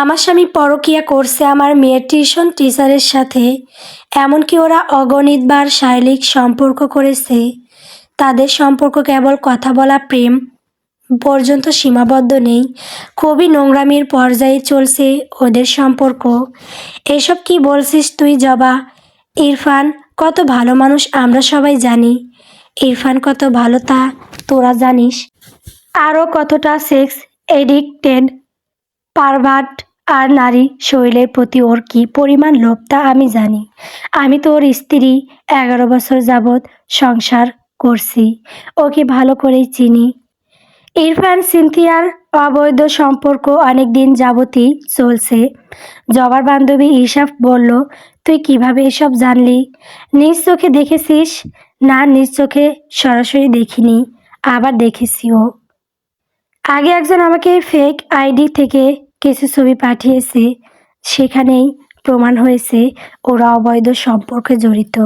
আমার স্বামী পরকীয়া করছে আমার মেয়ের টিউশন টিচারের সাথে। এমনকি ওরা অগণিতবার শারীরিক সম্পর্ক করেছে। তাদের সম্পর্ক কেবল কথা বলা প্রেম পর্যন্ত সীমাবদ্ধ নেই, খুবই নোংরামির পর্যায়ে চলছে ওদের সম্পর্ক। এসব কি বলছিস তুই জবা? ইরফান কত ভালো মানুষ আমরা সবাই জানি। ইরফান কত ভালো তা তোরা জানিস। আরও কতটা সেক্স এডিক্টেড, পারভার্ট, আর নারী শরীরের প্রতি ওর কী পরিমাণ লোভ তা আমি জানি। আমি তো ওর স্ত্রী, 11 বছর যাবৎ সংসার করছি, ওকে ভালো করেই চিনি। ইরফান সিনথিয়ার অবৈধ সম্পর্ক অনেক দিন যাবতই চলছে। জবার বান্ধবী ইসাফ বলল, তুই কিভাবে এসব জানলি? নিজ চোখে দেখেছিস? না, নিজ চোখে সরাসরি দেখিনি, আবার দেখেছিও। আগে একজন আমাকে ফেক আইডি থেকে কিছু ছবি পাঠিয়েছে, সেখানেই প্রমাণ হয়েছে ওরা অবৈধ সম্পর্কে জড়িত।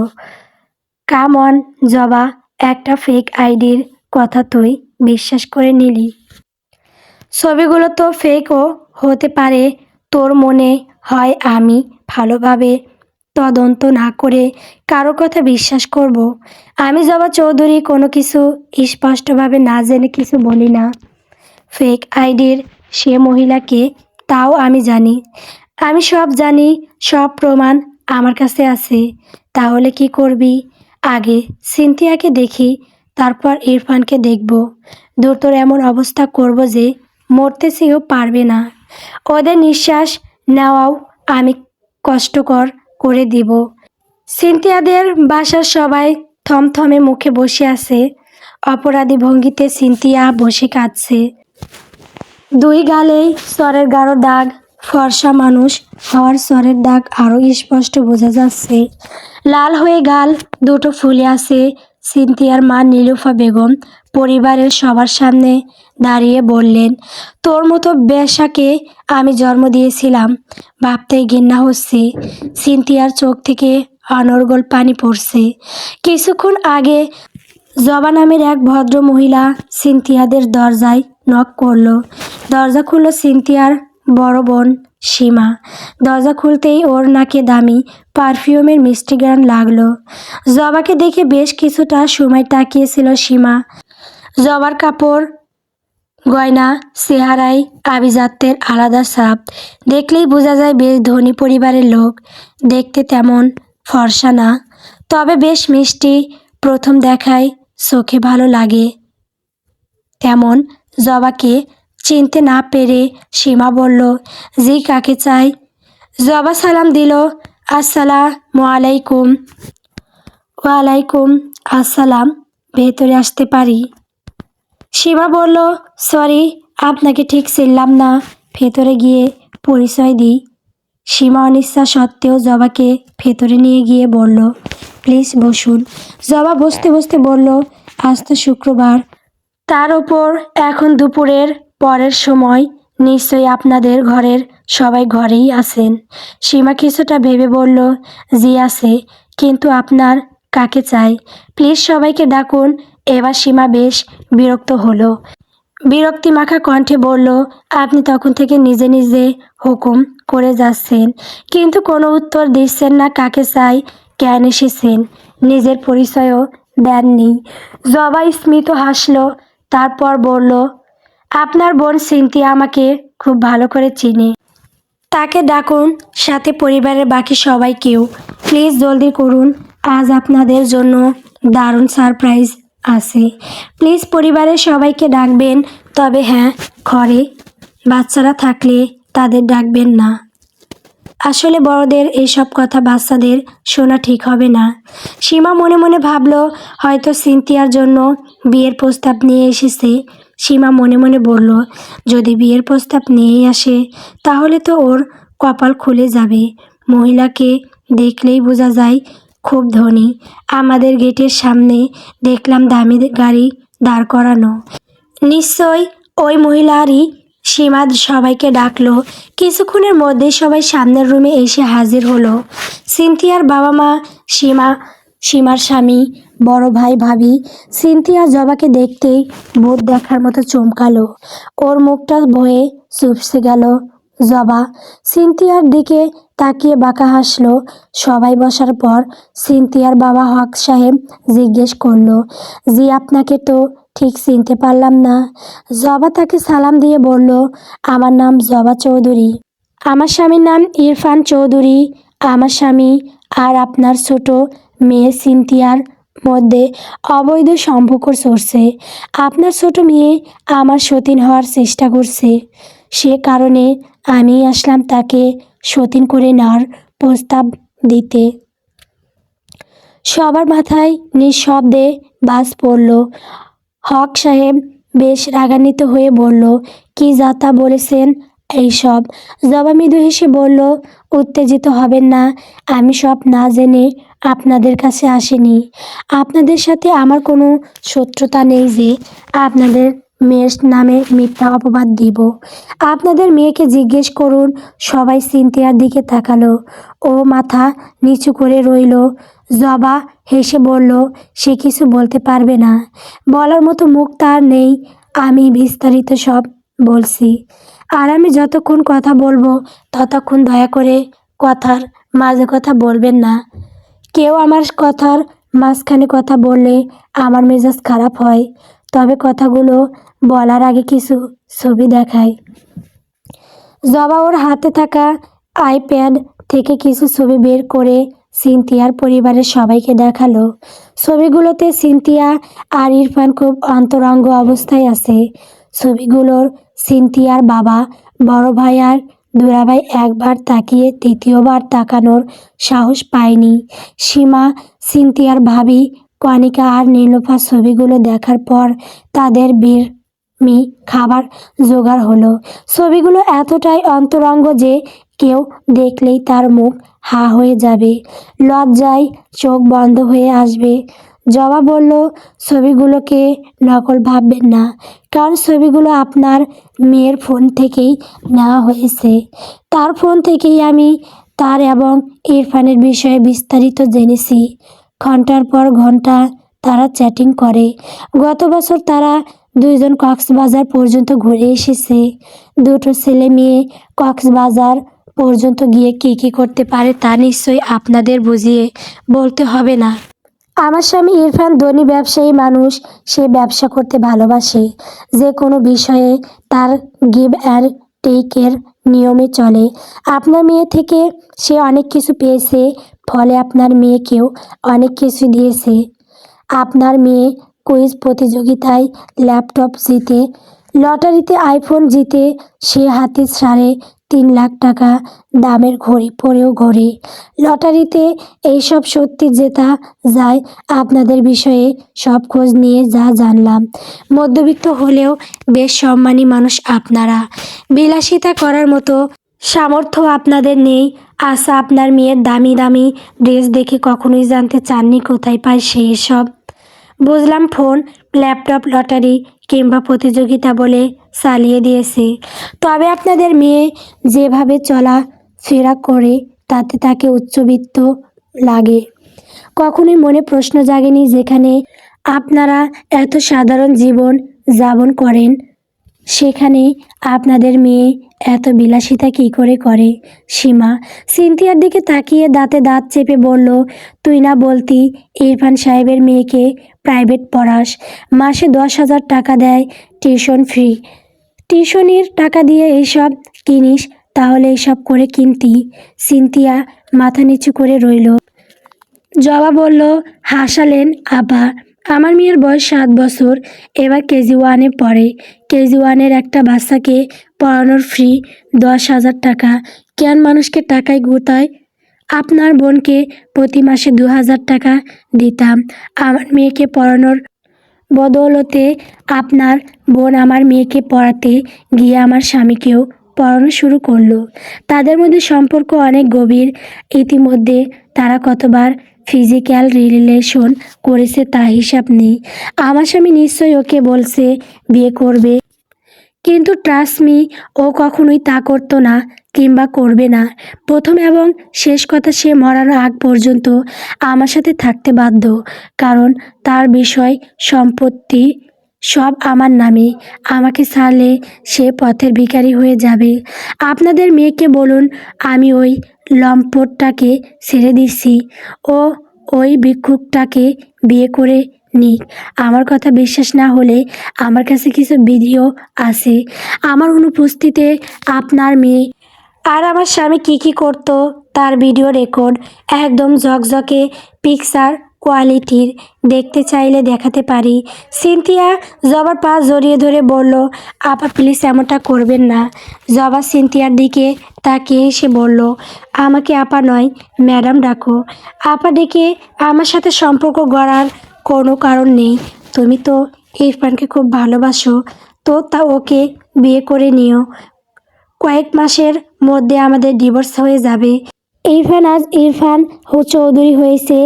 কাম অন জবা, একটা ফেক আইডির কথা তুই বিশ্বাস করে নিলি? ছবিগুলো তো ফেকও হতে পারে। তোর মনে হয় আমি ভালোভাবে তদন্ত না করে কারো কথা বিশ্বাস করব? আমি জবা চৌধুরী কোনো কিছু স্পষ্টভাবে না জেনে কিছু বলি না। ফেক আইডির সে মহিলাকে তাও আমি জানি। আমি সব জানি, সব প্রমাণ আমার কাছে আছে। তাহলে কি করবি? আগে সিনথিয়াকে দেখি, তারপর ইরফানকে দেখব। দ্রুতর এমন অবস্থা করব যে মরতে চেয়েও পারবে না। ওদের নিঃশ্বাস নেওয়াও আমি কষ্টকর করে দিব। সিনথিয়াদের বাসার সবাই থমথমে মুখে বসে আছে। অপরাধী ভঙ্গিতে সিনথিয়া বসে কাঁদছে। দুই গালেই চরের গাঢ় দাগ। ফর্সা মানুষ হওয়ার চরের দাগ আরও স্পষ্ট বোঝা যাচ্ছে। লাল হয়ে গাল দুটো ফুলে আছে। সিনথিয়ার মা নীলুফা বেগম পরিবারের সবার সামনে দাঁড়িয়ে বললেন, তোর মতো বেশ্যাকে আমি জন্ম দিয়েছিলাম, ভাবতেই ঘৃণা হচ্ছে। সিনথিয়ার চোখ থেকে অনর্গল পানি পড়ছে। কিছুক্ষণ আগে জবা নামের এক ভদ্র মহিলা সিনথিয়াদের দরজায় নক করলো। দরজা খুলল সিনথিয়ার বড় বোন সীমা। দরজা খুলতেই ওর নাকে দামি পারফিউমের মিষ্টি ঘ্রাণ লাগলো। জবাকে দেখে বেশ কিছুটা সময় তাকিয়েছিল সীমা। জবার কাপড় গয়না, চেহারায় আভিজাত্যের আলাদা ছাপ। দেখলেই বোঝা যায় বেশ ধনী পরিবারের লোক। দেখতে তেমন ফর্সা না, তবে বেশ মিষ্টি। প্রথম দেখায় চোখে ভালো লাগে তেমন। জবাকে চিনতে না পেরে সীমা বলল, জি, কাকে চাই? জবা সালাম দিল, আসসালামু আলাইকুম। ওয়ালাইকুম আসসালাম, ভেতরে আসতে পারি? সীমা বলল, সরি, আপনাকে ঠিক চিনলাম না, ভেতরে গিয়ে পরিচয় দিই। সীমা অনিচ্ছা সত্ত্বেও জবাকে ভেতরে নিয়ে গিয়ে বলল, প্লিজ বসুন। জবা বসতে বসতে বলল, আজ তো শুক্রবার, তার ওপর এখন দুপুরের পরের সময়, নিশ্চয়ই আপনাদের ঘরের সবাই ঘরেই আছেন। সীমা কিছুটা ভেবে বলল, জি আছে, কিন্তু আপনার কাকে চাই? প্লিজ সবাইকে ডাকুন। এবার সীমা বেশ বিরক্ত হলো। বিরক্তিমাখা কণ্ঠে বলল, আপনি তখন থেকে নিজে নিজে হুকুম করে যাচ্ছেন, কিন্তু কোনো উত্তর দিচ্ছেন না। কাকে চাই, কেন এসেছেন, নিজের পরিচয়ও দেননি। জবা স্মিত হাসল, তারপর বলল, আপনার বোন সিনথিয়া আমাকে খুব ভালো করে চিনে, তাকে ডাকুন, সাথে পরিবারের বাকি সবাইকেও। প্লিজ জলদি করুন, আজ আপনাদের জন্য দারুণ সারপ্রাইজ আছে। প্লিজ পরিবারের সবাইকে ডাকবেন, তবে হ্যাঁ, ঘরে বাচ্চারা থাকলে তাদের ডাকবেন না। আসলে বড়দের এসব কথা বাচ্চাদের শোনা ঠিক হবে না। সীমা মনে মনে ভাবল, হয়তো সিনথিয়ার জন্য বিয়ের প্রস্তাব নিয়ে এসেছে। সীমা মনে মনে বলল, যদি বিয়ের প্রস্তাব নিয়েই আসে তাহলে তো ওর কপাল খুলে যাবে। মহিলাকে দেখলেই বোঝা যায় খুব ধনী। আমাদের গেটের সামনে দেখলাম দামি গাড়ি দাঁড় করানো, নিশ্চয়ই ওই মহিলারই। সীমা সবাইকে ডাকলো। কিছুক্ষণের মধ্যেই সবাই সামনের রুমে এসে হাজির হলো। সিনথিয়ার বাবা মা, সীমার স্বামী, বড় ভাই ভাবি। সিনথিয়া জবাকে দেখতেই ভূত দেখার মতো চমকালো। ওর মুখটা ভয়ে চুপসে গেল। জবা সিনথিয়ার দিকে তাকিয়ে বাঁকা হাসলো। সবাই বসার পর সিনথিয়ার বাবা হক সাহেব জিজ্ঞেস করলো, জি আপনাকে তো ঠিক চিনতে পারলাম না। জবা তাকে সালাম দিয়ে বলল, আমার নাম জবা চৌধুরী। আমার স্বামীর নাম ইরফান চৌধুরী। আমার স্বামী আর আপনার ছোট মেয়ে সিনথিয়ার মধ্যে অবৈধ সম্পর্ক চলছে। আপনার ছোট মেয়ে আমার সতীন হওয়ার চেষ্টা করছে। সে কারণে আমি আসলাম তাকে সতীন করে নেওয়ার প্রস্তাব দিতে। সবার মাথায় নিঃশব্দে বাজ পড়ল। হক সাহেব বেশ রাগান্বিত হয়ে বলল, কি যাতা বলেছেন এইসব? জবা মৃদু হেসে বলল, উত্তেজিত হবেন না, আমি সব না জেনে আপনাদের কাছে আসিনি। আপনাদের সাথে আমার কোনো শত্রুতা নেই যে আপনাদের মেয়ের নামে মিথ্যা অপবাদ দিব। আপনাদের মেয়েকে জিজ্ঞেস করুন। সবাই সিনথিয়ার দিকে তাকালো। ও মাথা নিচু করে রইল। জবা হেসে বলল, সে কিছু বলতে পারবে না, বলার মতো মুখ তার নেই। আমি বিস্তারিত সব বলছি, আর আমি যতক্ষণ কথা বলবো ততক্ষণ দয়া করে কথার মাঝে কথা বলবেন না। কেউ আমার কথার মাঝখানে কথা বললে আমার মেজাজ খারাপ হয়। তবে কথাগুলো বলার আগে কিছু ছবি দেখায়। জবা ওর হাতে থাকা আইপ্যাড থেকে কিছু ছবি বের করে সিনথিয়ার পরিবারের সবাইকে দেখালো। ছবিগুলোতে সিনথিয়া আর ইরফান খুব অন্তরঙ্গ অবস্থায় আছে। ছবিগুলোর সিনথিয়ার বাবা, বড় ভাই আর দুলাভাই একবার তাকিয়ে তৃতীয়বার তাকানোর সাহস পায়নি। সীমা, সিনথিয়ার ভাবি কণিকা আর নীলোফার ছবিগুলো দেখার পর তাদের খাবার জোগাড় হলো। ছবিগুলো এতটাই অন্তরঙ্গ যে কেউ দেখলেই তার মুখ হা হয়ে যাবে, লজ্জায় চোখ বন্ধ হয়ে আসবে। জবা বলল, ছবিগুলোকে নকল ভাববেন না, কারণ ছবিগুলো আপনার মেয়ের ফোন থেকেই নেওয়া হয়েছে। তার ফোন থেকেই আমি তার এবং ইরফানের বিষয়ে বিস্তারিত জেনেছি। ঘন্টার পর ঘন্টা তারা চ্যাটিং করে। গত বছর তারা দুইজন কক্সবাজার পর্যন্ত ঘুরে এসেছে। দুটো ছেলে মেয়ে কক্সবাজার পর্যন্ত গিয়ে কী করতে পারে তা নিশ্চয়ই আপনাদের বুঝিয়ে বলতে হবে না। আমার স্বামী ইরফান ধনী ব্যবসায়ী মানুষ। সে ব্যবসা করতে ভালোবাসে। যে কোনো বিষয়ে তার গিভ অ্যান্ড টেকের নিয়মে চলে। আপনার মেয়ে থেকে সে অনেক কিছু পেয়েছে, ফলে আপনার মেয়েকেও অনেক কিছু দিয়েছে। আপনার মেয়ে কুইজ প্রতিযোগিতায় ল্যাপটপ জিতে, লটারিতে আইফোন জিতে, সে হাতে 3.5 লাখ টাকা দামের ঘড়ি পরেও ঘোরে। লটারিতে এইসব সত্যি জেতা যায়। আপনাদের বিষয়ে সব খোঁজ নিয়ে যা জানলাম, মধ্যবিত্ত হলেও বেশ সম্মানী মানুষ আপনারা। বিলাসিতা করার মতো সামর্থ্য আপনাদের নেই। আশা আপনার মেয়ের দামি দামি ড্রেস দেখে কখনোই জানতে চাননি কোথায় পায় সে এসব। বুঝলাম ফোন, ল্যাপটপ, লটারি কিংবা প্রতিযোগিতা বলে চালিয়ে দিয়েছে। তবে আপনাদের মেয়ে যেভাবে চলাফেরা করে তাতে তাকে উচ্চবিত্ত লাগে। কখনোই মনে প্রশ্ন জাগেনি যেখানে আপনারা এত সাধারণ জীবন যাপন করেন সেখানে আপনাদের মেয়ে এত বিলাসিতা কী করে করে। সীমা সিনথিয়ার দিকে তাকিয়ে দাঁতে দাঁত চেপে বলল, তুই না বলতি ইরফান সাহেবের মেয়েকে প্রাইভেট পড়াস, মাসে 10,000 টাকা দেয় টিউশন ফ্রি। টিউশনির টাকা দিয়ে এইসব কিনিস, তাহলে এইসব করে কিনতি। সিনথিয়া মাথা নিচু করে রইল। জবা বলল, হাসালেন আপা, আমার মেয়ের বয়স 7 বছর, এবার কেজি 1-এ পড়ে। কেজি 1-এর একটা বাচ্চাকে পড়ানোর ফ্রি 10,000 টাকা। কেন মানুষকে টাকায় গুতায়? আপনার বোনকে প্রতি মাসে 2,000 টাকা দিতাম আমার মেয়েকে পড়ানোর বদৌলতে। আপনার বোন আমার মেয়েকে পড়াতে গিয়ে আমার স্বামীকেও পড়ানো শুরু করলো। তাদের মধ্যে সম্পর্ক অনেক গভীর। ইতিমধ্যে তারা কতবার ফিজিক্যাল রিলেশন করেছে তা হিসাব নেই। আমার স্বামী নিশ্চয়ই ওকে বলছে বিয়ে করবে, কিন্তু ট্রাস্ট মি, ও কখনোই তা করতো না কিংবা করবে না। প্রথম এবং শেষ কথা, সে মরার আগ পর্যন্ত আমার সাথে থাকতে বাধ্য, কারণ তার বিষয় সম্পত্তি সব আমার নামে। আমাকে ছাড়লে সে পথের ভিখারি হয়ে যাবে। আপনাদের মেয়েকে বলুন আমি ওই লম্পটটাকে ছেড়ে দিচ্ছি, ও ওই ভিক্ষুকটাকে বিয়ে করে নিক। আমার কথা বিশ্বাস না হলে আমার কাছে কিছু ভিডিও আছে। আমার অনুপস্থিতিতে আপনার মেয়ে আর আমার স্বামী কি করতো তার ভিডিও রেকর্ড, একদম ঝকঝকে পিকচার কোয়ালিটির। দেখতে চাইলে দেখাতে পারি। সিনথিয়া জবার পা জড়িয়ে ধরে বলল, আপা প্লিজ এমনটা করবেন না। জবা সিনথিয়ার দিকে তাকিয়ে এসে বলল, আমাকে আপা নয় ম্যাডাম ডাকো। আপা ডেকে আমার সাথে সম্পর্ক গড়ার কোনো কারণ নেই। তুমি তো ইরফানকে খুব ভালোবাসো, তো তা ওকে বিয়ে করে নিও। কয়েক মাসের মধ্যে আমাদের ডিভোর্স হয়ে যাবে। ইরফান চৌধুরী হয়েছে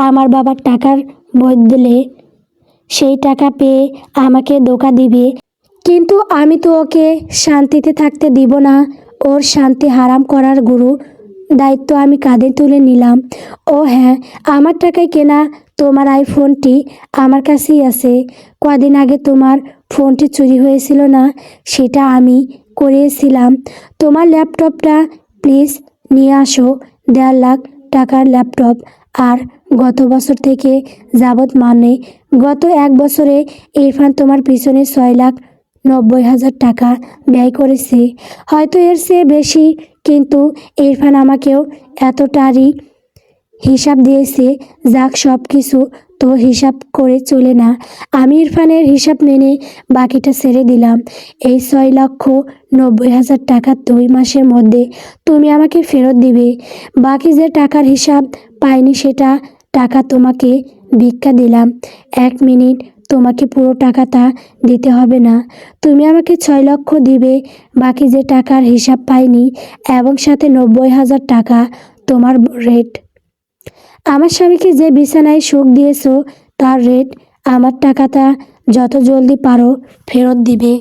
আমার বাবার টাকার বদলে। সেই টাকা পেয়ে আমাকে ধোঁকা দিবে, কিন্তু আমি তো ওকে শান্তিতে থাকতে দিব না। ওর শান্তি হারাম করার গুরু দায়িত্ব আমি কাঁধে তুলে নিলাম। ও হ্যাঁ, আমার টাকায় কেনা তোমার আইফোনটি আমার কাছেই আছে। কদিন আগে তোমার ফোনটি চুরি হয়েছিল না, সেটা আমি করিয়েছিলাম। তোমার ল্যাপটপটা প্লিজ নিয়ে আসো। 1.5 লাখ টাকার ল্যাপটপ। আর গত বছর থেকে যাবৎ মানে গত 1 বছরে ইরফান তোমার পিছনে 6,90,000 টাকা ব্যয় করেছে, হয়তো এর চেয়ে বেশি। কিন্তু ইরফান আমাকেও এতটারই হিসাব দিয়েছে। যাক, সব কিছু তো হিসাব করে চলে না। আমি ইরফানের হিসাব মেনে বাকিটা ছেড়ে দিলাম। এই 6,90,000 টাকা 2 মাসের মধ্যে তুমি আমাকে ফেরত দিবে। বাকি যে টাকার হিসাব পাইনি সেটা টাকা তোমাকে ভিক্ষা দিলাম। 1 মিনিট, তোমাকে পুরো টাকাটা দিতে হবে না। তুমি আমাকে 6 লক্ষ দিবে। বাকি যে টাকার হিসাব পাইনি এবং সাথে 90,000 টাকা তোমার রেট। আমার স্বামীকে যে বিছানায় সুখ দিয়েছো তার রেট। আমার টাকাটা যত জলদি পারো ফেরত দিবে,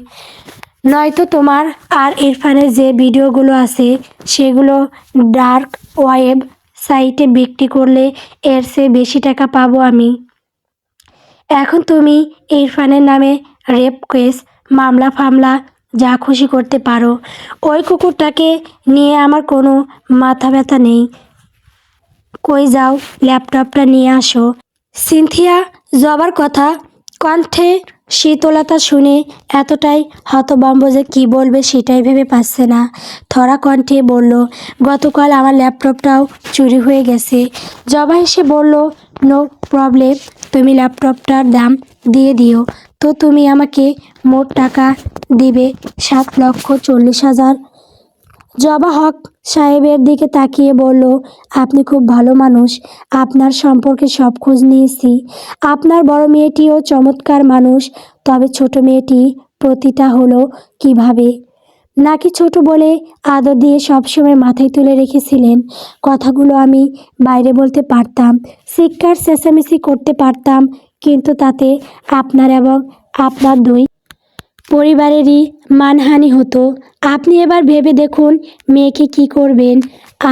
নয়তো তোমার আর ইরফানের যে ভিডিওগুলো আছে সেগুলো ডার্ক ওয়েব সাইটে বিক্রি করলে এর চেয়ে বেশি টাকা পাবো আমি। এখন তুমি ইরফানের নামে রেপ কেস, মামলা ফামলা যা খুশি করতে পারো। ওই কুকুরটাকে নিয়ে আমার কোনো মাথা ব্যথা নেই। কই যাও, ল্যাপটপটা নিয়ে আসো। সিনথিয়া জবার কথা কণ্ঠে শীতলতা শুনে এতটাই হতভম্ব যে কী বলবে সেটাই ভেবে পাচ্ছে না। থরা কণ্ঠে বলল, গতকাল আমার ল্যাপটপটাও চুরি হয়ে গেছে। জবা এসে বলল, নো প্রবলেম, তুমি ল্যাপটপটার দাম দিয়ে দিও। তো তুমি আমাকে মোট টাকা দিবে 7,40,000। জবা হক সাহেবের দিকে তাকিয়ে বলল, আপনি খুব ভালো মানুষ। আপনার সম্পর্কে সব খোঁজ নিয়েছি। আপনার বড় মেয়েটিও চমৎকার মানুষ। তবে ছোট মেয়েটি প্রতিটা হলো কিভাবে? নাকি ছোট বলে আদর দিয়ে সবসময় মাথায় তুলে রেখেছিলেন? কথাগুলো আমি বাইরে বলতে পারতাম, চিৎকার চেঁচামেচি করতে পারতাম, কিন্তু তাতে আপনার এবং আপনার দুই পরিবারেরই মানহানি হতো। আপনি এবার ভেবে দেখুন মেয়েকে কি করবেন।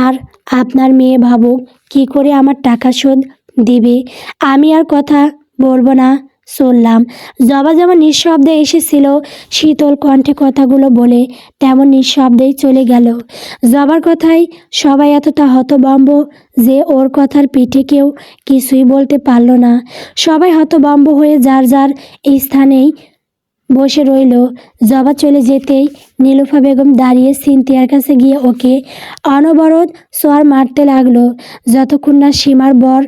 আর আপনার মেয়ে ভাবুক কি করে আমার টাকা শোধ দিবে। আমি আর কথা বলবো না, চললাম। জবা যেমন নিঃশব্দে এসেছিল শীতল কণ্ঠে কথাগুলো বলে তেমন নিঃশব্দেই চলে গেল। জবার কথায় সবাই এতটা হতভম্ব যে ওর কথার পিঠে কেউ কিছুই বলতে পারল না। সবাই হতভম্ব হয়ে যার যার স্থানেই বসে রইল। জবা চলে যেতেই নীলুফা বেগম দাঁড়িয়ে সিনথিয়ার কাছে গিয়ে ওকে অনবরত সোয়ার মারতে লাগলো, যতক্ষণ না সীমার বর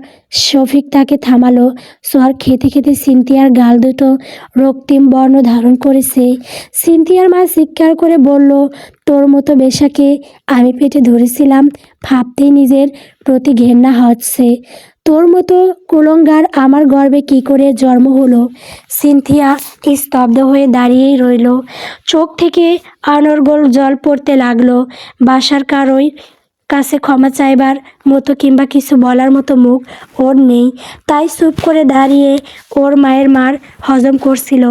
শফিক তাকে থামালো। সোয়ার খেতে খেতে সিনথিয়ার গাল দুটো রক্তিম বর্ণ ধারণ করেছে। সিনথিয়ার মা চিৎকার করে বলল, তোর মতো বেশাকে আমি পেটে ধরেছিলাম, ভাবতেই নিজের প্রতি ঘেন্না হচ্ছে। তোর মতো কুলঙ্গার আমার গর্ভে কি করে জন্ম হলো? সিনথিয়া স্তব্ধ হয়ে দাঁড়িয়েই রইল। চোখ থেকে অনর্গল জল পড়তে লাগলো। বাসার কারোই কাছে ক্ষমা চাইবার মতো কিংবা কিছু বলার মতো মুখ ওর নেই। তাই চুপ করে দাঁড়িয়ে ওর মায়ের মার হজম করছিল।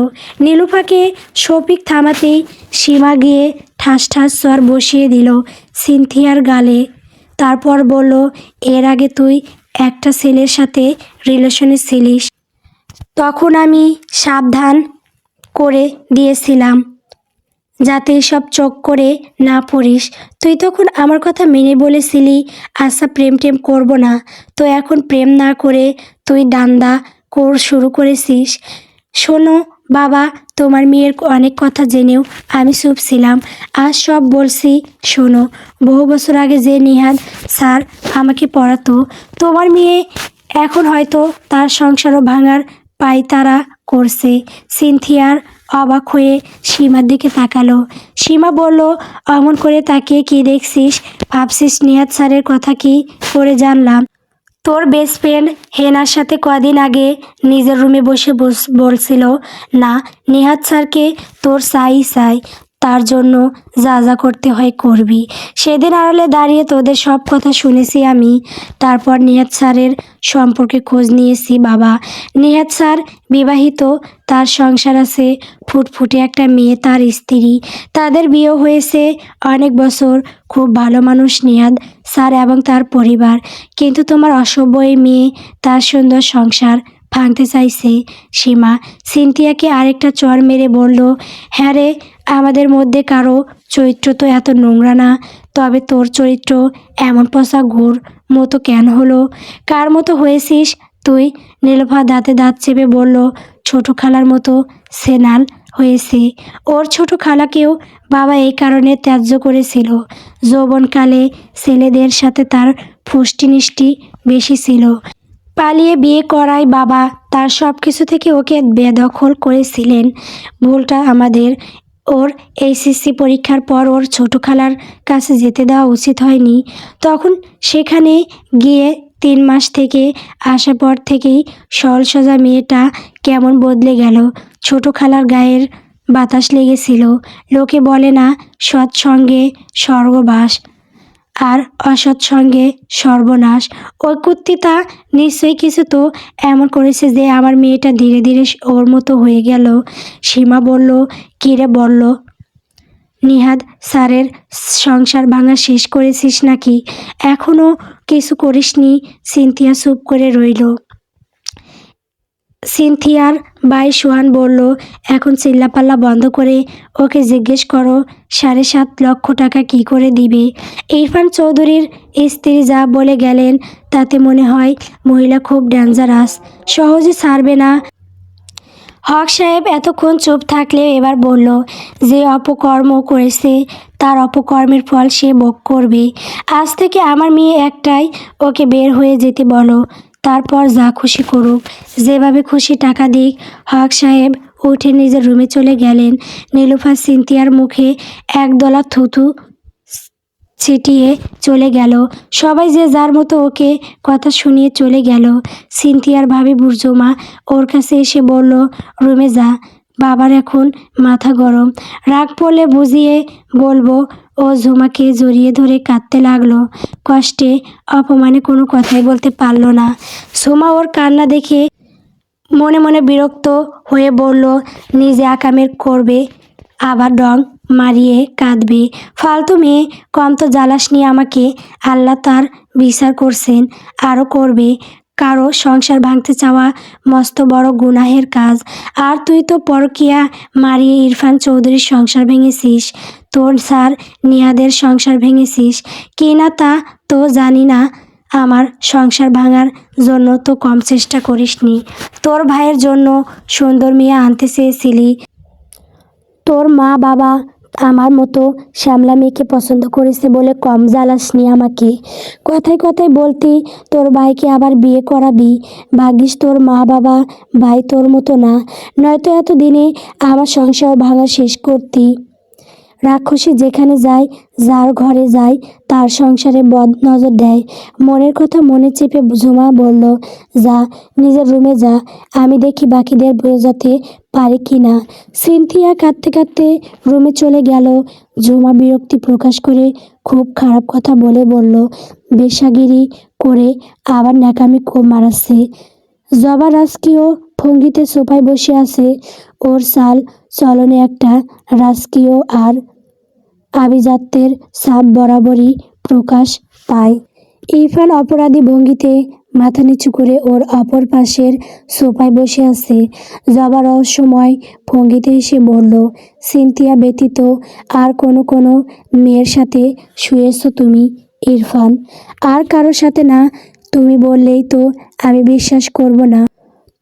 নীলুফাকে শফিক থামাতেই সীমা গিয়ে ঠাস ঠাস স্বর বসিয়ে দিল সিনথিয়ার গালে। তারপর বলল, এর আগে তুই একটা ছেলের সাথে রিলেশনে ছিলিস, তখন আমি সাবধান করে দিয়েছিলাম যাতে এসব চোখ করে না পড়িস। তুই তখন আমার কথা মেনে বলেছিলি আচ্ছা প্রেম টেম করবো না, তো এখন প্রেম না করে তুই দান্দা শুরু করেছিস। শোনো বাবা, তোমার মেয়ের অনেক কথা জেনেও আমি চুপ ছিলাম, আজ সব বলছি শোনো। বহু বছর আগে যে নিহাদ স্যার আমাকে পড়াতো, তোমার মেয়ে এখন হয়তো তার সংসারও ভাঙার পায়তারা করছে। সিনথিয়ার অবাক হয়ে সীমার দিকে তাকালো। সীমা বলল, অমন করে তাকিয়ে কি দেখছিস? ভাবছিস নিহাদ স্যারের কথা কি করে জানলাম? তোর বেস্ট ফ্রেন্ড হেনার সাথে কদিন আগে নিজের রুমে বসে বলছিল না নিহাদ স্যারকে তোর চাই, তার জন্য যা যা করতে হয় করবি। সেদিন আড়ালে দাঁড়িয়ে তোদের সব কথা শুনেছি আমি। তারপর নিহাদ স্যারের সম্পর্কে খোঁজ নিয়েছি বাবা। নিহাদ স্যার বিবাহিত, তার সংসার আছে, ফুটফুটে একটা মেয়ে তার স্ত্রী। তাদের বিয়ে হয়েছে অনেক বছর, খুব ভালো মানুষ নিহাদ স্যার এবং তার পরিবার। কিন্তু তোমার অসভ্য এই মেয়ে তার সুন্দর সংসার ভাঙতে চাইছে। সীমা সিনথিয়াকে আরেকটা চড় মেরে বলল, হ্যাঁ রে, আমাদের মধ্যে কারো চরিত্র তো এত নোংরা না, তবে তোর চরিত্র এমন পচা গুড় মতো কেন হলো? কার মতো হয়েছিস তুই? নীলোফা দাঁতে দাঁত চেপে বলল, ছোট খালার মতো সেনাল হয়েছে। ওর ছোট খালাকেও বাবা এই কারণে ত্যায্য করেছিল। যৌবনকালে ছেলেদের সাথে তার ফুষ্টিনিষ্টি বেশি ছিল। পালিয়ে বিয়ে করায় বাবা তার সব কিছু থেকে ওকে বেদখল করেছিলেন। ভুলটা আমাদের। ওর এইচএসসি পরীক্ষার পর ওর ছোট খালার কাছে যেতে দেওয়া উচিত হয়নি। তখন সেখানে গিয়ে 3 মাস থেকে আসার পর থেকেই সরল সোজা মেয়েটা কেমন বদলে গেল। ছোট খালার গায়ের বাতাস লেগেছিল। লোকে বলে না সৎসঙ্গে স্বর্গবাস আর অসৎসঙ্গে সর্বনাশ। ওই কুত্তিটা নিশ্চয়ই কিছু তো এমন করেছে যে আমার মেয়েটা ধীরে ধীরে ওর মতো হয়ে গেল। সীমা বলল, কিরে বলল, নিহাদ স্যারের সংসার ভাঙা শেষ করেছিস নাকি? এখনও কিছু করিসনি? সিনথিয়া চুপ করে রইল। সিনথিয়ার ভাই সোহান বলল, এখন চিল্লাপাল্লা বন্ধ করে ওকে জিজ্ঞেস করো 7.5 লক্ষ টাকা কি করে দিবে। ইরফান চৌধুরীর স্ত্রী যা বলে গেলেন তাতে মনে হয় মহিলা খুব ডেঞ্জারাস, সহজে ছাড়বে না। হক সাহেব এতক্ষণ চুপ থাকলেও এবার বলল, যে অপকর্ম করেছে তার অপকর্মের ফল সে ভোগ করবে। আজ থেকে আমার মেয়ে একটাই, ওকে বের হয়ে যেতে বলো, তারপর যা খুশি করুক, যেভাবে খুশি টাকা দিক। হক সাহেব উঠে নিজের রুমে চলে গেলেন। নীলুফা সিনথিয়ার মুখে একদলা থুথু ছিটিয়ে চলে গেল। সবাই যে যার মতো ওকে কথা শুনিয়ে চলে গেল। সিনথিয়ার ভাবি বুর্জমা ওর কাছে এসে বলল, রুমে যা, বাবার এখন মাথা গরম। রাগ পড়লে বুঝিয়ে বলবো। ও ঝুমাকে জড়িয়ে ধরে কাঁদতে লাগলো। কষ্টে অপমানে কোনো কথাই বলতে পারল না। ঝুমা ওর কান্না দেখে মনে মনে বিরক্ত হয়ে বলল, নিজে আকামের করবে আবার ডং মারিয়ে কাঁদবে। ফালতু মেয়ে, কম তো জ্বালাসনি আমাকে। আল্লাহ তার বিচার করছেন, আরও করবে। কারো সংসার ভাঙতে চাওয়া মস্ত বড় গুনাহের কাজ। আর তুই তো পরকিয়া মারিয়ে ইরফান চৌধুরীর সংসার ভেঙেছিস, তোর স্যার নিহাদের সংসার ভেঙেছিস কি না তা তো জানি না। আমার সংসার ভাঙার জন্য তো কম চেষ্টা করিসনি। তোর ভাইয়ের জন্য সুন্দর মেয়ে আনতে চেয়েছিলি। তোর মা বাবা আমার মতো শ্যামলা মেয়েকে পছন্দ করেছে বলে কম জ্বালাসনি আমাকে। কথায় কথায় বলতি তোর ভাইকে আবার বিয়ে করাবি। ভাগ্যিস তোর মা বাবা ভাই তোর মতো না, নয়তো এতদিনে আমার সংসার ভাঙা শেষ করতি। রাক্ষসী যেখানে যায়, যার ঘরে যায়, তার সংসারে বদ নজর দেয়। মনের কথা মনে চেপে ঝুমা বলল, যা নিজের রুমে যা, আমি দেখি বাকিদের বোঝাতে পারি কি না। সিনথিয়া কাঁদতে কাঁদতে রুমে চলে গেল। ঝুমা বিরক্তি প্রকাশ করে খুব খারাপ কথা বলে বলল, বেশাগিরি করে আবার ন্যাকামি খুব মারাচ্ছে। জবা রাজকীয় ভঙ্গিতে সোফায় বসে আছে। ওর চাল চলনে একটা রাজকীয় আর আভিজাত্যের ছাপ বরাবরই প্রকাশ পায়। ইরফান অপরাধী ভঙ্গিতে মাথা নিচু করে ওর অপর পাশের সোফায় বসে আছে। জবা রহস্যময় ভঙ্গিতে এসে বলল, সিনথিয়া ব্যতীত আর কোনো মেয়ের সাথে শুয়েছো তুমি ইরফান? আর কারোর সাথে না? তুমি বললেই তো আমি বিশ্বাস করব না।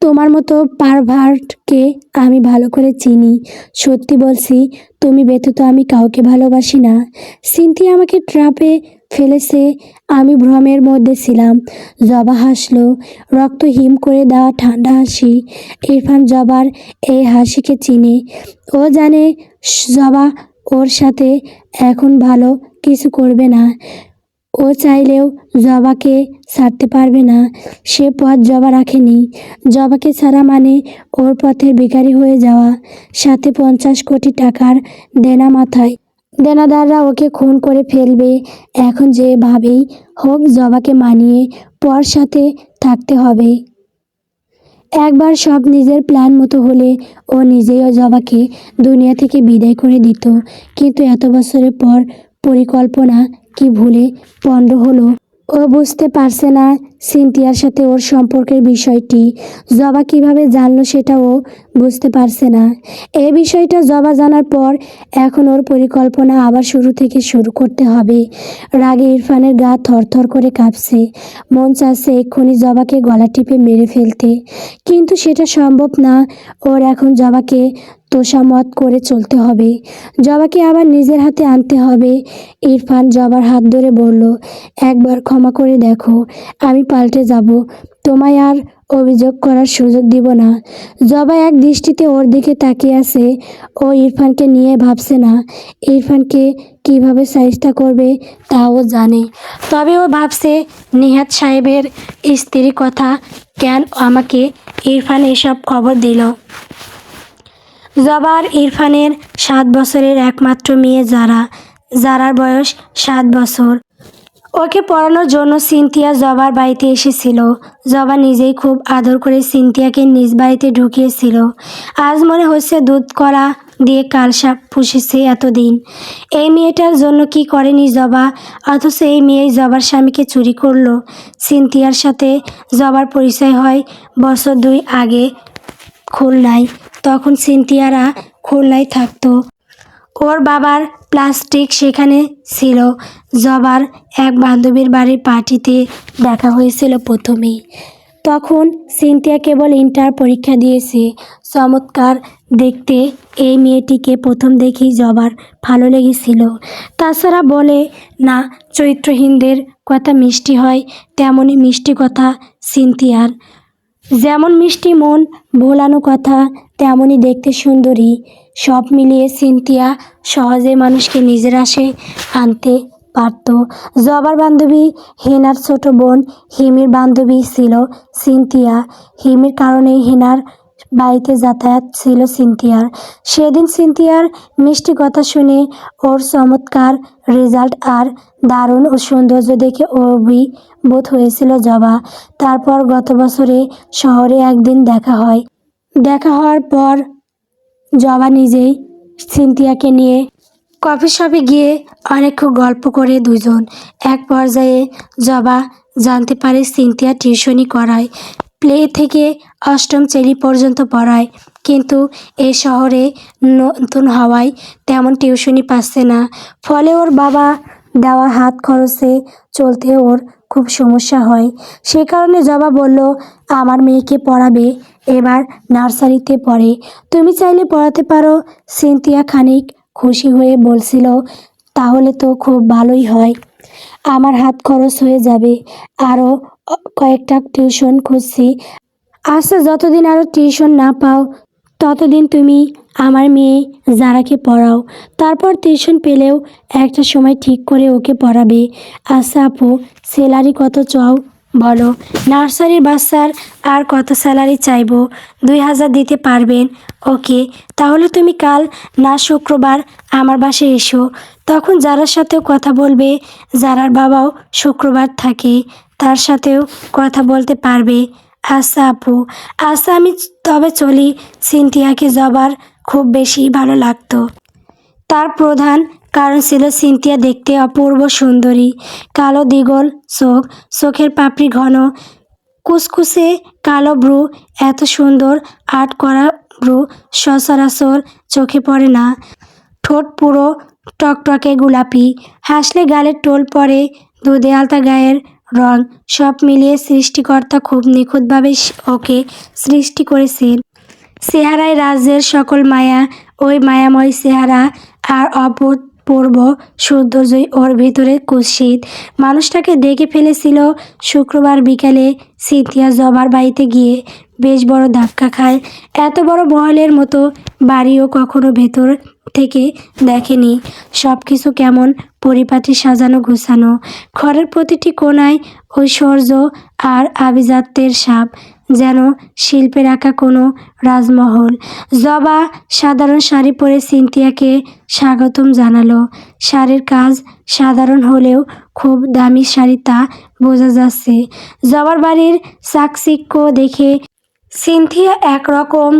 তোমার মতো পারভার্টকে আমি ভালো করে চিনি। সত্যি বলছি, তুমি ব্যতীত আমি কাউকে ভালোবাসি না। সিনথিয়া আমাকে ট্র্যাপে ফেলেছে, আমি ভ্রমের মধ্যে ছিলাম। জবা হাসলো, রক্ত হিম করে দেওয়া ঠান্ডা হাসি। ইরফান জবার এই হাসিকে চিনে। ও জানে জবা ওর সাথে এখন ভালো কিছু করবে না। ও চাইলেও জবাকে ছাড়তে পারবে না। সে পথ জবা রাখেনি। জবাকে ছাড়া মানে ওর পথের ভিখারি হয়ে যাওয়া, সাথে 50 কোটি টাকার দেনা মাথায়। দেনাদাররা ওকে খুন করে ফেলবে। এখন যেভাবেই হোক জবাকে মানিয়ে পর সাথে থাকতে হবে। একবার সব নিজের প্ল্যান মতো হলে ও নিজেই জবাকে দুনিয়া থেকে বিদায় করে দিত। কিন্তু এত বছরের পর পরিকল্পনা কি ভুলে পণ্ড হলো? ও বুঝতে পারছে না সিনথিয়ার সাথে ওর সম্পর্কের বিষয়টি। জবা কিভাবে জানলো সেটা ও বুঝতে পারছে না। এই বিষয়টা জবা জানার পর এখন ওর পরিকল্পনা আবার শুরু থেকে শুরু করতে হবে। রাগে ইরফানের গা থরথর করে কাঁপছে। মন চাচ্ছে এক্ষুনি জবাকে গলা টিপে মেরে ফেলতে, কিন্তু সেটা সম্ভব না। ওর এখন জবাকে তোষামত করে চলতে হবে। জবাকে আবার নিজের হাতে আনতে হবে। ইরফান জবার হাত ধরে বলল, একবার ক্ষমা করে দেখো, আমি পাল্টে যাব, তোমায় আর অভিযোগ করার সুযোগ দিব না। জবা এক দৃষ্টিতে ওর দিকে তাকিয়ে আছে। ও ইরফানকে নিয়ে ভাবছে না ইরফানকে কিভাবে সাইজটা করবে তাও জানে। তবে ও ভাবছে নিহাত সাহেবের স্ত্রীর কথা, কেন আমাকে ইরফান এসব খবর দিল। জবার ইরফানের 7 বছরের একমাত্র মেয়ে যারার বয়স 7 বছর। ওকে পড়ানোর জন্য সিনথিয়া জবার বাড়িতে এসেছিল। জবা নিজেই খুব আদর করে সিনথিয়াকে নিজ বাড়িতে ঢুকিয়েছিল। আজ মনে হচ্ছে দুধ কলা দিয়ে কালসাপ পুষেছে এতদিন। এই মেয়েটার জন্য কি করেনি জবা, অথচ এই মেয়েই জবার স্বামীকে চুরি করলো। সিনথিয়ার সাথে জবার পরিচয় হয় বছর 2 আগে খুলনায়। তখন সিনথিয়ারা খুলনায় থাকতো। ওর বাবার প্লাস্টিক সেখানে ছিল। জবার এক বান্ধবীর বাড়ির পার্টিতে দেখা হয়েছিল প্রথমেই। তখন সিনথিয়া কেবল ইন্টার পরীক্ষা দিয়েছে। চমৎকার দেখতে এই মেয়েটিকে প্রথম দেখেই জবার ভালো লেগেছিল। তাছাড়া বলে না, চরিত্রহীনদের কথা মিষ্টি হয়, তেমনই মিষ্টি কথা সিনথিয়ার। যেমন মিষ্টি মন ভোলানো কথা, তেমনই দেখতে সুন্দরী। সব মিলিয়ে সিনথিয়া সহজে মানুষকে নিজের আশে আনতে পারত। জবার বান্ধবী হেনার ছোট বোন হিমির বান্ধবী ছিল সিনথিয়া। হিমির কারণেই হেনার বাড়িতে যাতায়াত ছিল সিনথিয়ার। সেদিন সিনথিয়ার মিষ্টি কথা শুনে ওর চমৎকার রেজাল্ট আর দারুণ ও সৌন্দর্য দেখে অভিভূত হয়েছিল জবা। তারপর গত বছরে শহরে একদিন দেখা হয়। দেখা হওয়ার পর জবা নিজেই সিনথিয়াকে নিয়ে কফি শপে গিয়ে অনেকক্ষণ গল্প করে দুজন। এক পর্যায়ে জবা জানতে পারে সিনথিয়া টিউশনি করায়, প্লে থেকে 8ম শ্রেণী পর্যন্ত পড়ায়। কিন্তু এ শহরে নতুন হওয়ায় তেমন টিউশনি পাচ্ছে না। ফলে ওর বাবা দেওয়া হাত খরচে চলতে ওর খুব সমস্যা হয়। সে কারণে জবা বলল, আমার মেয়েকে পড়াবে, এবার নার্সারিতে পড়ে, তুমি চাইলে পড়াতে পারো। সিনথিয়া খানিক খুশি হয়ে বলছিল, তাহলে তো খুব ভালোই হয়, আমার হাত খরচ হয়ে যাবে। আরও কয়েকটা টিউশন খুঁজছি। আচ্ছা, যতদিন আরও টিউশন না পাও ততদিন তুমি আমার মেয়ে যারাকে পড়াও, তারপর টিউশন পেলেও একটা সময় ঠিক করে ওকে পড়াবে। আচ্ছা আপু, স্যালারি কত চাও বলো? নার্সারির বাচ্চার আর কত স্যালারি চাইবো? 2000 দিতে পারবেন? ওকে, তাহলে তুমি কাল না শুক্রবার আমার বাসায় এসো, তখন যারার সাথেও কথা বলবে। যারার বাবাও শুক্রবার থাকে, তার সাথেও কথা বলতে পারবে। আচ্ছা আপু, আচ্ছা আমি তবে চলি। সিনথিয়াকে জবার খুব বেশি ভালো লাগতো। তার প্রধান কারণ ছিল সিনথিয়া দেখতে অপূর্ব সুন্দরী। কালো দিগল চোখ, চোখের পাপড়ি ঘন, কুসকুসে কালো ভ্রু, এত সুন্দর আর্ট করা ভ্রু সচরাচর চোখে পড়ে না। ঠোঁট পুরো টকটকে গোলাপি, হাসলে গালের টোল পড়ে, দুধে আলতা গায়ের রং, সব মিলিয়ে সৃষ্টিকর্তা খুব নিখুঁতভাবে ওকে সৃষ্টি করেছেন। চেহারায় রাজ্যের সকল মায়া, ওই মায়াময় চেহারা আর অভূতপূর্ব সৌন্দর্যই ওর ভিতরে কুৎসিত। মানুষটাকে দেখে ফেলেছিল শুক্রবার বিকালে সিনথিয়া জবার বাড়িতে গিয়ে বেশ বড় ধাক্কা খায়। এত বড় মহলের মতো বাড়িও কখনো ভেতর থেকে দেখেনি। সব কিছু কেমন পরিপাটি, সাজানো গোছানো, ঘরের প্রতিটি কোণায় ঐশ্বর্য আর আভিজাত্যের ছাপ, যেন শিল্পের আঁকা কোনো রাজমহল। জবা সাধারণ শাড়ি পরে সিনথিয়াকে স্বাগতম জানালো। শাড়ির কাজ সাধারণ হলেও খুব দামি শাড়ি তা বোঝা যাচ্ছে। জবার বাড়ির চাকচিক্য দেখে সিনথিয়া একরকম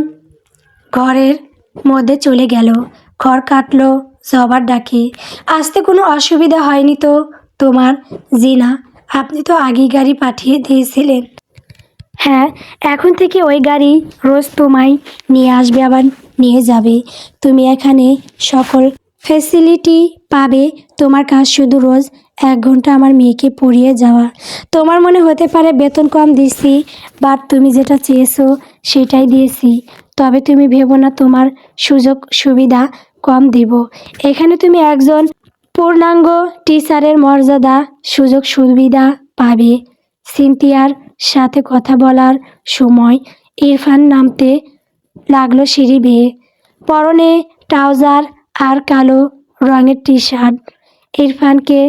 ঘরের মধ্যে চলে গেল। ঘর কাটলো জবার ডাকে। আসতে কোনো অসুবিধা হয়নি তো তোমার? জি না, আপনি তো আগেই গাড়ি পাঠিয়ে দিয়েছিলেন। হ্যাঁ, এখন থেকে ওই গাড়ি রোজ তোমায় নিয়ে আসবে আবার নিয়ে যাবে। তুমি এখানে সকল ফেসিলিটি পাবে। তোমার কাজ শুধু রোজ 1 ঘন্টা আমার মেয়েকে পড়িয়ে যাওয়া। তোমার মনে হতে পারে বেতন কম দিচ্ছি, বাট তুমি যেটা চেয়েছো সেটাই দিয়েছি। তবে তুমি ভেবো না তোমার সুযোগ সুবিধা কম দিব। এখানে তুমি একজন পূর্ণাঙ্গ টিচারের মর্যাদা, সুযোগ সুবিধা পাবে। সিনথিয়ার সাথে কথা বলার সময় ইরফান নামতে লাগলো সিঁড়ি বেয়ে। পরনে ট্রাউজার আর কালো রঙের টি শার্ট। ইরফানকে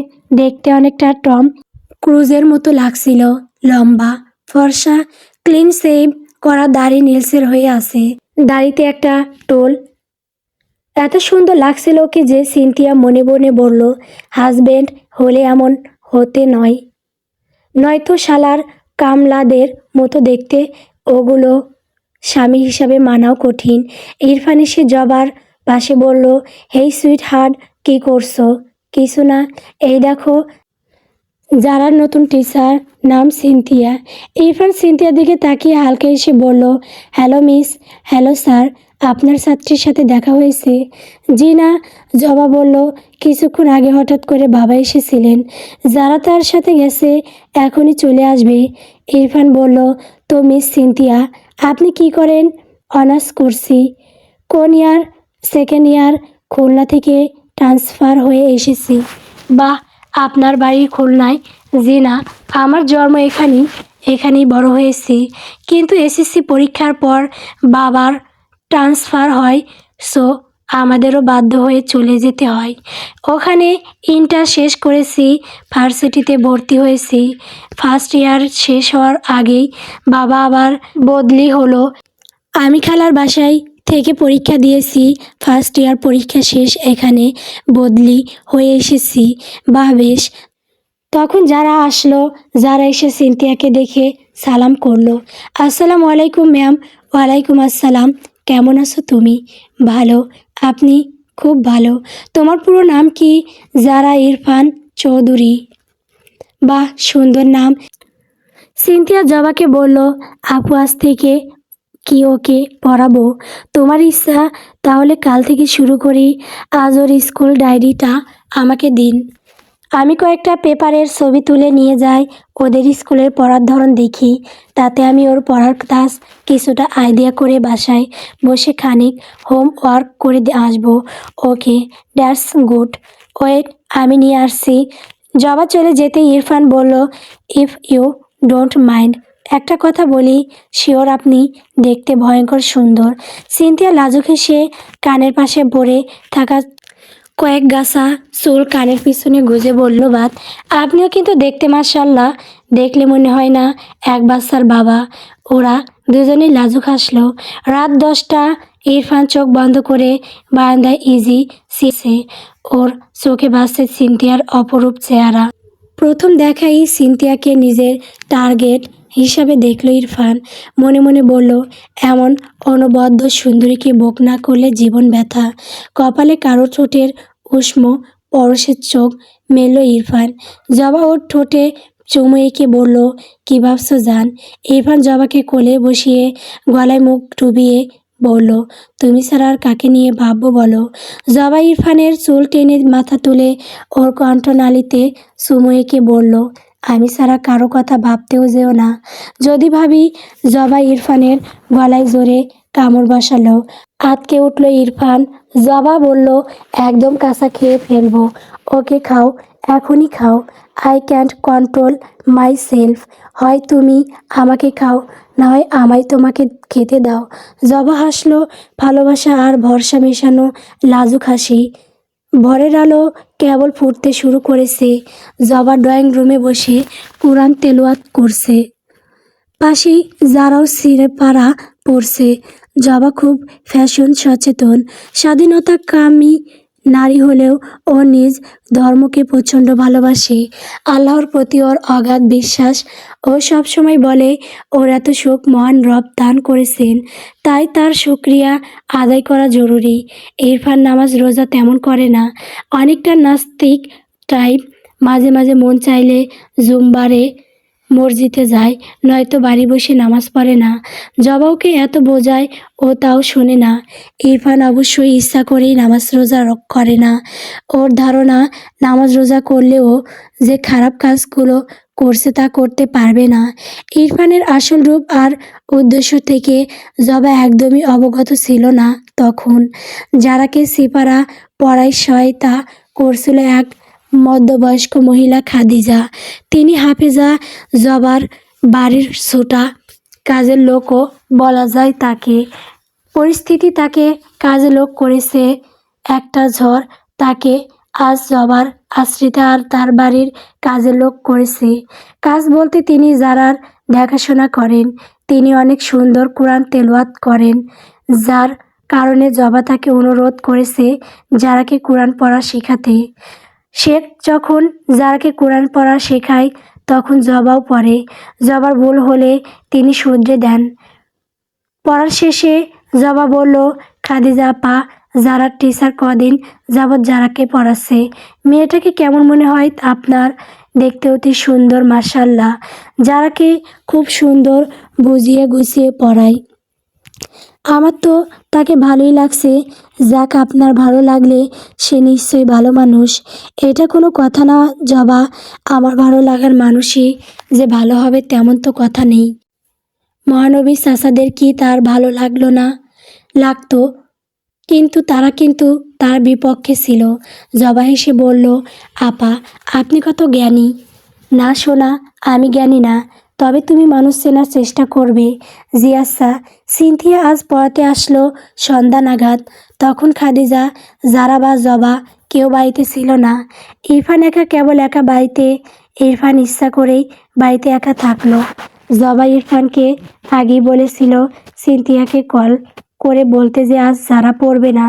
দেখতে অনেকটা টম ক্রুজের মতো লাগছিল। লম্বা, ফর্সা, ক্লিন শেভ করা দাড়ি নীলসের হয়ে আছে, দাড়িতে একটা টোল। এত সুন্দর লাগছিল ওকে যে সিনথিয়া মনে মনে বলল, হাজবেন্ড হলে এমন হতে নয়তো শালার কামলাদের মতো দেখতে। ওগুলো স্বামী হিসাবে মানাও কঠিন। ইরফান এসে জবার পাশে বলল, হেই সুইট হার্ট, কী করছো? কিছু না, এই দেখো যারা নতুন টিচার, নাম সিনথিয়া। ইরফান সিনথিয়ার দিকে তাকিয়ে হালকা এসে বলল, হ্যালো মিস। হ্যালো স্যার, আপনার ছাত্রীর সাথে দেখা হয়েছে? জি না, জবা বলল, কিছুক্ষণ আগে হঠাৎ করে বাবা এসেছিলেন, যারা তার সাথে গেছে এখনই চলে আসবে। ইরফান বলল, তো মিস সিনথিয়া আপনি কি করেন? অনার্স করছি। কোন ইয়ার? Second year. খুলনা থেকে ট্রান্সফার হয়ে এসেছি। বাহ, আপনার বাড়ি খুলনায়? জি না, আমার জন্ম এখানেই বড় হয়েছি, কিন্তু এসএসসি পরীক্ষার পর বাবার ট্রান্সফার হয়, সো আমাদেরও বাধ্য হয়ে চলে যেতে হয়। ওখানে ইন্টার শেষ করেছি, ভার্সিটিতে ভর্তি হয়েছি। ফার্স্ট ইয়ার শেষ হওয়ার আগেই বাবা আবার বদলি হলো। আমি খালার বাসায় থেকে পরীক্ষা দিয়েছি, ফার্স্ট ইয়ার পরীক্ষা শেষ এখানে বদলি হয়ে এসেছি। বাহ বেশ। তখন যারা এসে সিনথিয়াকে দেখে সালাম করলো। আসসালামু আলাইকুম ম্যাম। ওয়ালাইকুম আসসালাম। কেমন আছো তুমি? ভালো। আপনি? খুব ভালো। তোমার পুরো নাম কি? যারা ইরফান চৌধুরী। বাহ, সুন্দর নাম। সিনথিয়া জবাকে বলল, আপু আজ থেকে কি ওকে পড়াবো? তোমার ইচ্ছা, তাহলে কাল থেকে শুরু করি। আজ ওর স্কুল ডায়েরিটা আমাকে দিন, আমি কয়েকটা পেপারের ছবি তুলে নিয়ে যাই, ওদের স্কুলের পড়ার ধরন দেখি, তাতে আমি ওর পড়ার ক্লাস কিছুটা আইডিয়া করে বাসায় বসে খানিক হোমওয়ার্ক করে আসবো। ওকে, দ্যাটস গুড। ওয়েট, আমি নিয়ে আসছি। জবা চলে যেতে ইরফান বলল, ইফ ইউ ডোন্ট মাইন্ড একটা কথা বলি, শিওর আপনি দেখতে ভয়ঙ্কর সুন্দর। সিনথিয়া লাজুক হেসে কানের পাশে পড়ে থাকা কয়েক গাছা চুল কানের পিছনে গুজে বলল, বাদ, আপনিও কিন্তু দেখতে মাশাআল্লাহ, দেখলে মনে হয় না এক বাচ্চার বাবা। ওরা দুজনেই লাজুক হাসলো। রাত 10টা। ইরফান চোখ বন্ধ করে বারান্দায় ইজি সিসে। ওর চোখে ভাসছে সিনথিয়ার অপরূপ চেহারা। প্রথম দেখাই সিনথিয়াকে নিজের টার্গেট হিসাবে দেখল ইরফান। মনে মনে বলল, এমন অনবদ্য সুন্দরীকে ভোগ না করলে জীবন ব্যথা। কপালে কারো ঠোঁটের উষ্ণ পরশের চোখ মেলল ইরফান। জবা ওর ঠোঁটে চুমু এঁকে বলল, কী ভাবছো জান? ইরফান জবাকে কোলে বসিয়ে গলায় মুখ ডুবিয়ে বলল, তুমি ছাড়া আর কাকে নিয়ে ভাববো বলো? জবা ইরফানের চুল টেনে মাথা তুলে ওর কণ্ঠনালীতে চুমু এঁকে বলল, আমি ছাড়া কারো কথা ভাবতেও যেও না। যদি ভাবি। জবা ইরফানের গলায় জোরে কামড় বসালো। আঁতকে উঠল ইরফান। জবা বলল, একদম কাঁচা খেয়ে ফেলবো। ওকে খাও, এখনই খাও। I can't control my self. হয় তুমি আমাকে খাও, না হয় আমায় তোমাকে খেতে দাও। জবা হাসলো, ভালোবাসা আর ভরসা মেশানো লাজুক হাসি। ভোরের আলো কেবল ফুটতে শুরু করেছে। জবা ড্রয়িং রুমে বসে কোরআন তেলাওয়াত করছে। পাশেই যারাও সিনেপাড়া পড়ছে। জবা খুব ফ্যাশন সচেতন, স্বাধীনতাকামী নারী হলেও ও নিজ ধর্মকে প্রচণ্ড ভালোবাসে। আল্লাহর প্রতি ওর অগাধ বিশ্বাস। ও সবসময় বলে, ওর এত সুখ মহান রব দান করেছেন, তাই তার শুকরিয়া আদায় করা জরুরি। ইরফান নামাজ রোজা তেমন করে না, অনেকটা নাস্তিক টাইপ। মাঝে মাঝে মন চাইলে জুম্বারে মসজিদে যায়, নয়তো বাড়ি বসে নামাজ পড়ে না। জবা ওকে এত বোঝায়, ও তাও শোনে না। ইরফান অবশ্যই ইচ্ছা করেই নামাজ রোজা করে না। ওর ধারণা, নামাজ রোজা করলেও যে খারাপ কাজগুলো করছে তা করতে পারবে না। ইরফানের আসল রূপ আর উদ্দেশ্য থেকে জবা একদমই অবগত ছিল না তখন। যারাকে সিপারা পড়ায় সহায়তা করছিল এক মধ্যবয়স্ক মহিলা খাদিজা। তিনি হাফেজা, জবার বাড়ির ছোটা কাজের লোকও বলা যায় তাকে। পরিস্থিতি তাকে কাজে লোক করেছে। একটা ঝড় তাকে আজ জবার আশ্রিতা আর তার বাড়ির কাজের লোক করেছে। কাজ বলতে তিনি যারার দেখাশোনা করেন। তিনি অনেক সুন্দর কোরআন তেলাওয়াত করেন, যার কারণে জবা তাকে অনুরোধ করেছে যারাকে কোরআন পড়া শেখাতে। শেখ যখন যারাকে কোরআন পড়া শেখায় তখন জবাও পড়ে। জবার ভুল হলে তিনি শুধরে দেন। পড়ার শেষে জবা বলল, খাদিজা আপা, যারার টিচার কদিন যাবৎ যারাকে পড়াচ্ছে। মেয়েটাকে কেমন মনে হয় আপনার? দেখতে অতি সুন্দর মাশাআল্লাহ। যারাকে খুব সুন্দর বুঝিয়ে গুছিয়ে পড়ায়। আমার তো তাকে ভালোই লাগছে। যাক, আপনার ভালো লাগলে সে নিশ্চয়ই ভালো মানুষ। এটা কোনো কথা না জবা, আমার ভালো লাগার মানুষই যে ভালো হবে তেমন তো কথা নেই। মহানবী চাচাদের কি তার ভালো লাগলো না? লাগতো, কিন্তু তারা কিন্তু তার বিপক্ষে ছিল। জবা হেসে বলল, আপা, আপনি কত জ্ঞানী। না সোনা, আমি জ্ঞানী না, তবে তুমি মানুষ চেনার চেষ্টা করবে। জি আচ্ছা। সিনথিয়া আজ পড়াতে আসলো সন্ধ্যা নাগাদ। তখন খাদিজা, যারা বা জবা কেউ বাড়িতে ছিল না। ইরফান কেবল একা বাড়িতে। ইরফান ইচ্ছা করেই বাড়িতে একা থাকলো। জবা ইরফানকে আগেই বলেছিল সিনথিয়াকে কল করে বলতে যে আজ যারা পড়বে না,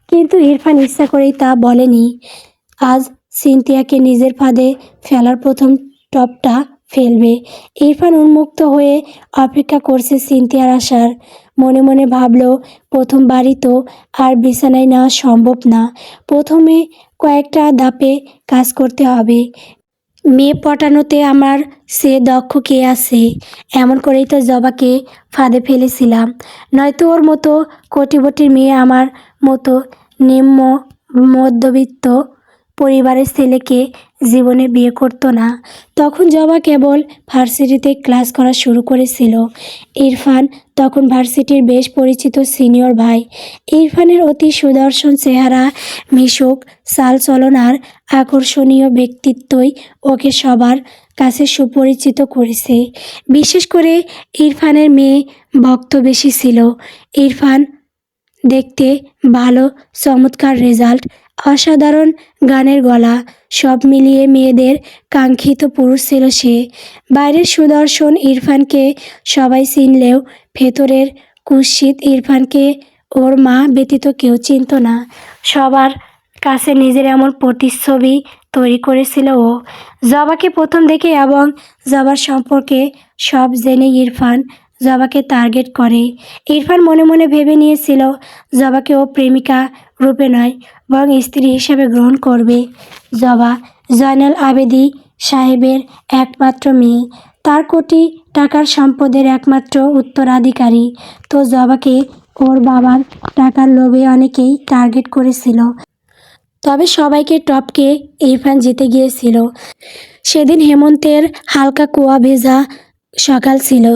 কিন্তু ইরফান ইচ্ছা করেই তা বলেনি। আজ সিনথিয়াকে নিজের ফাঁদে ফেলার প্রথম টপটা ফেলবে। ইরফান উন্মুক্ত হয়ে অপেক্ষা করছে সিনথিয়ার আসার। মনে মনে ভাবল, প্রথমবারই তো, আর বিছানায় নেওয়া সম্ভব না। প্রথমে কয়েকটা ধাপে কাজ করতে হবে। মেয়ে পটানোতে আমার সে দক্ষ কে আছে? এমন করেই তো জবাকে ফাঁদে ফেলেছিলাম। নয়তো ওর মতো কোটিপটির মেয়ে আমার মতো নিম্ন মধ্যবিত্ত পরিবারের ছেলেকে জীবনে বিয়ে করতো না। তখন জবা কেবল ভার্সিটিতে ক্লাস করা শুরু করেছিল। ইরফান তখন ভার্সিটির বেশ পরিচিত সিনিয়র ভাই। ইরফানের অতি সুদর্শন চেহারা, মিশুক চালচলন আর আকর্ষণীয় ব্যক্তিত্বই ওকে সবার কাছে সুপরিচিত করেছে। বিশেষ করে ইরফানের মেয়ে ভক্ত বেশি ছিল। ইরফান দেখতে ভালো, চমৎকার রেজাল্ট, অসাধারণ গানের গলা, সব মিলিয়ে মেয়েদের কাঙ্ক্ষিত পুরুষ ছিল সে। বাইরের সুদর্শন ইরফানকে সবাই চিনলেও ভেতরের কুৎসিত ইরফানকে ওর মা ব্যতীত কেউ চিনত না। সবার কাছে নিজের এমন প্রতিচ্ছবি তৈরি করেছিল ও। জবাকে প্রথম দেখে এবং জবার সম্পর্কে সব জেনে ইরফান জবাকে টার্গেট করে। ইরফান মনে মনে ভেবে নিয়েছিল জবাকে ও প্রেমিকা রূপে নয়, বরং স্ত্রী হিসেবে গ্রহণ করবে। জবা জয়নাল আবেদী সাহেবের একমাত্র মেয়ে, তার কোটি টাকার সম্পদের একমাত্র উত্তরাধিকারী। তো জবাকে ওর বাবার টাকার লোভে অনেকেই টার্গেট করেছিল, তবে সবাইকে টপকে ইরফান জিতে গিয়েছিল। সেদিন হেমন্তের হালকা কুয়া ভেজা সকাল ছিল।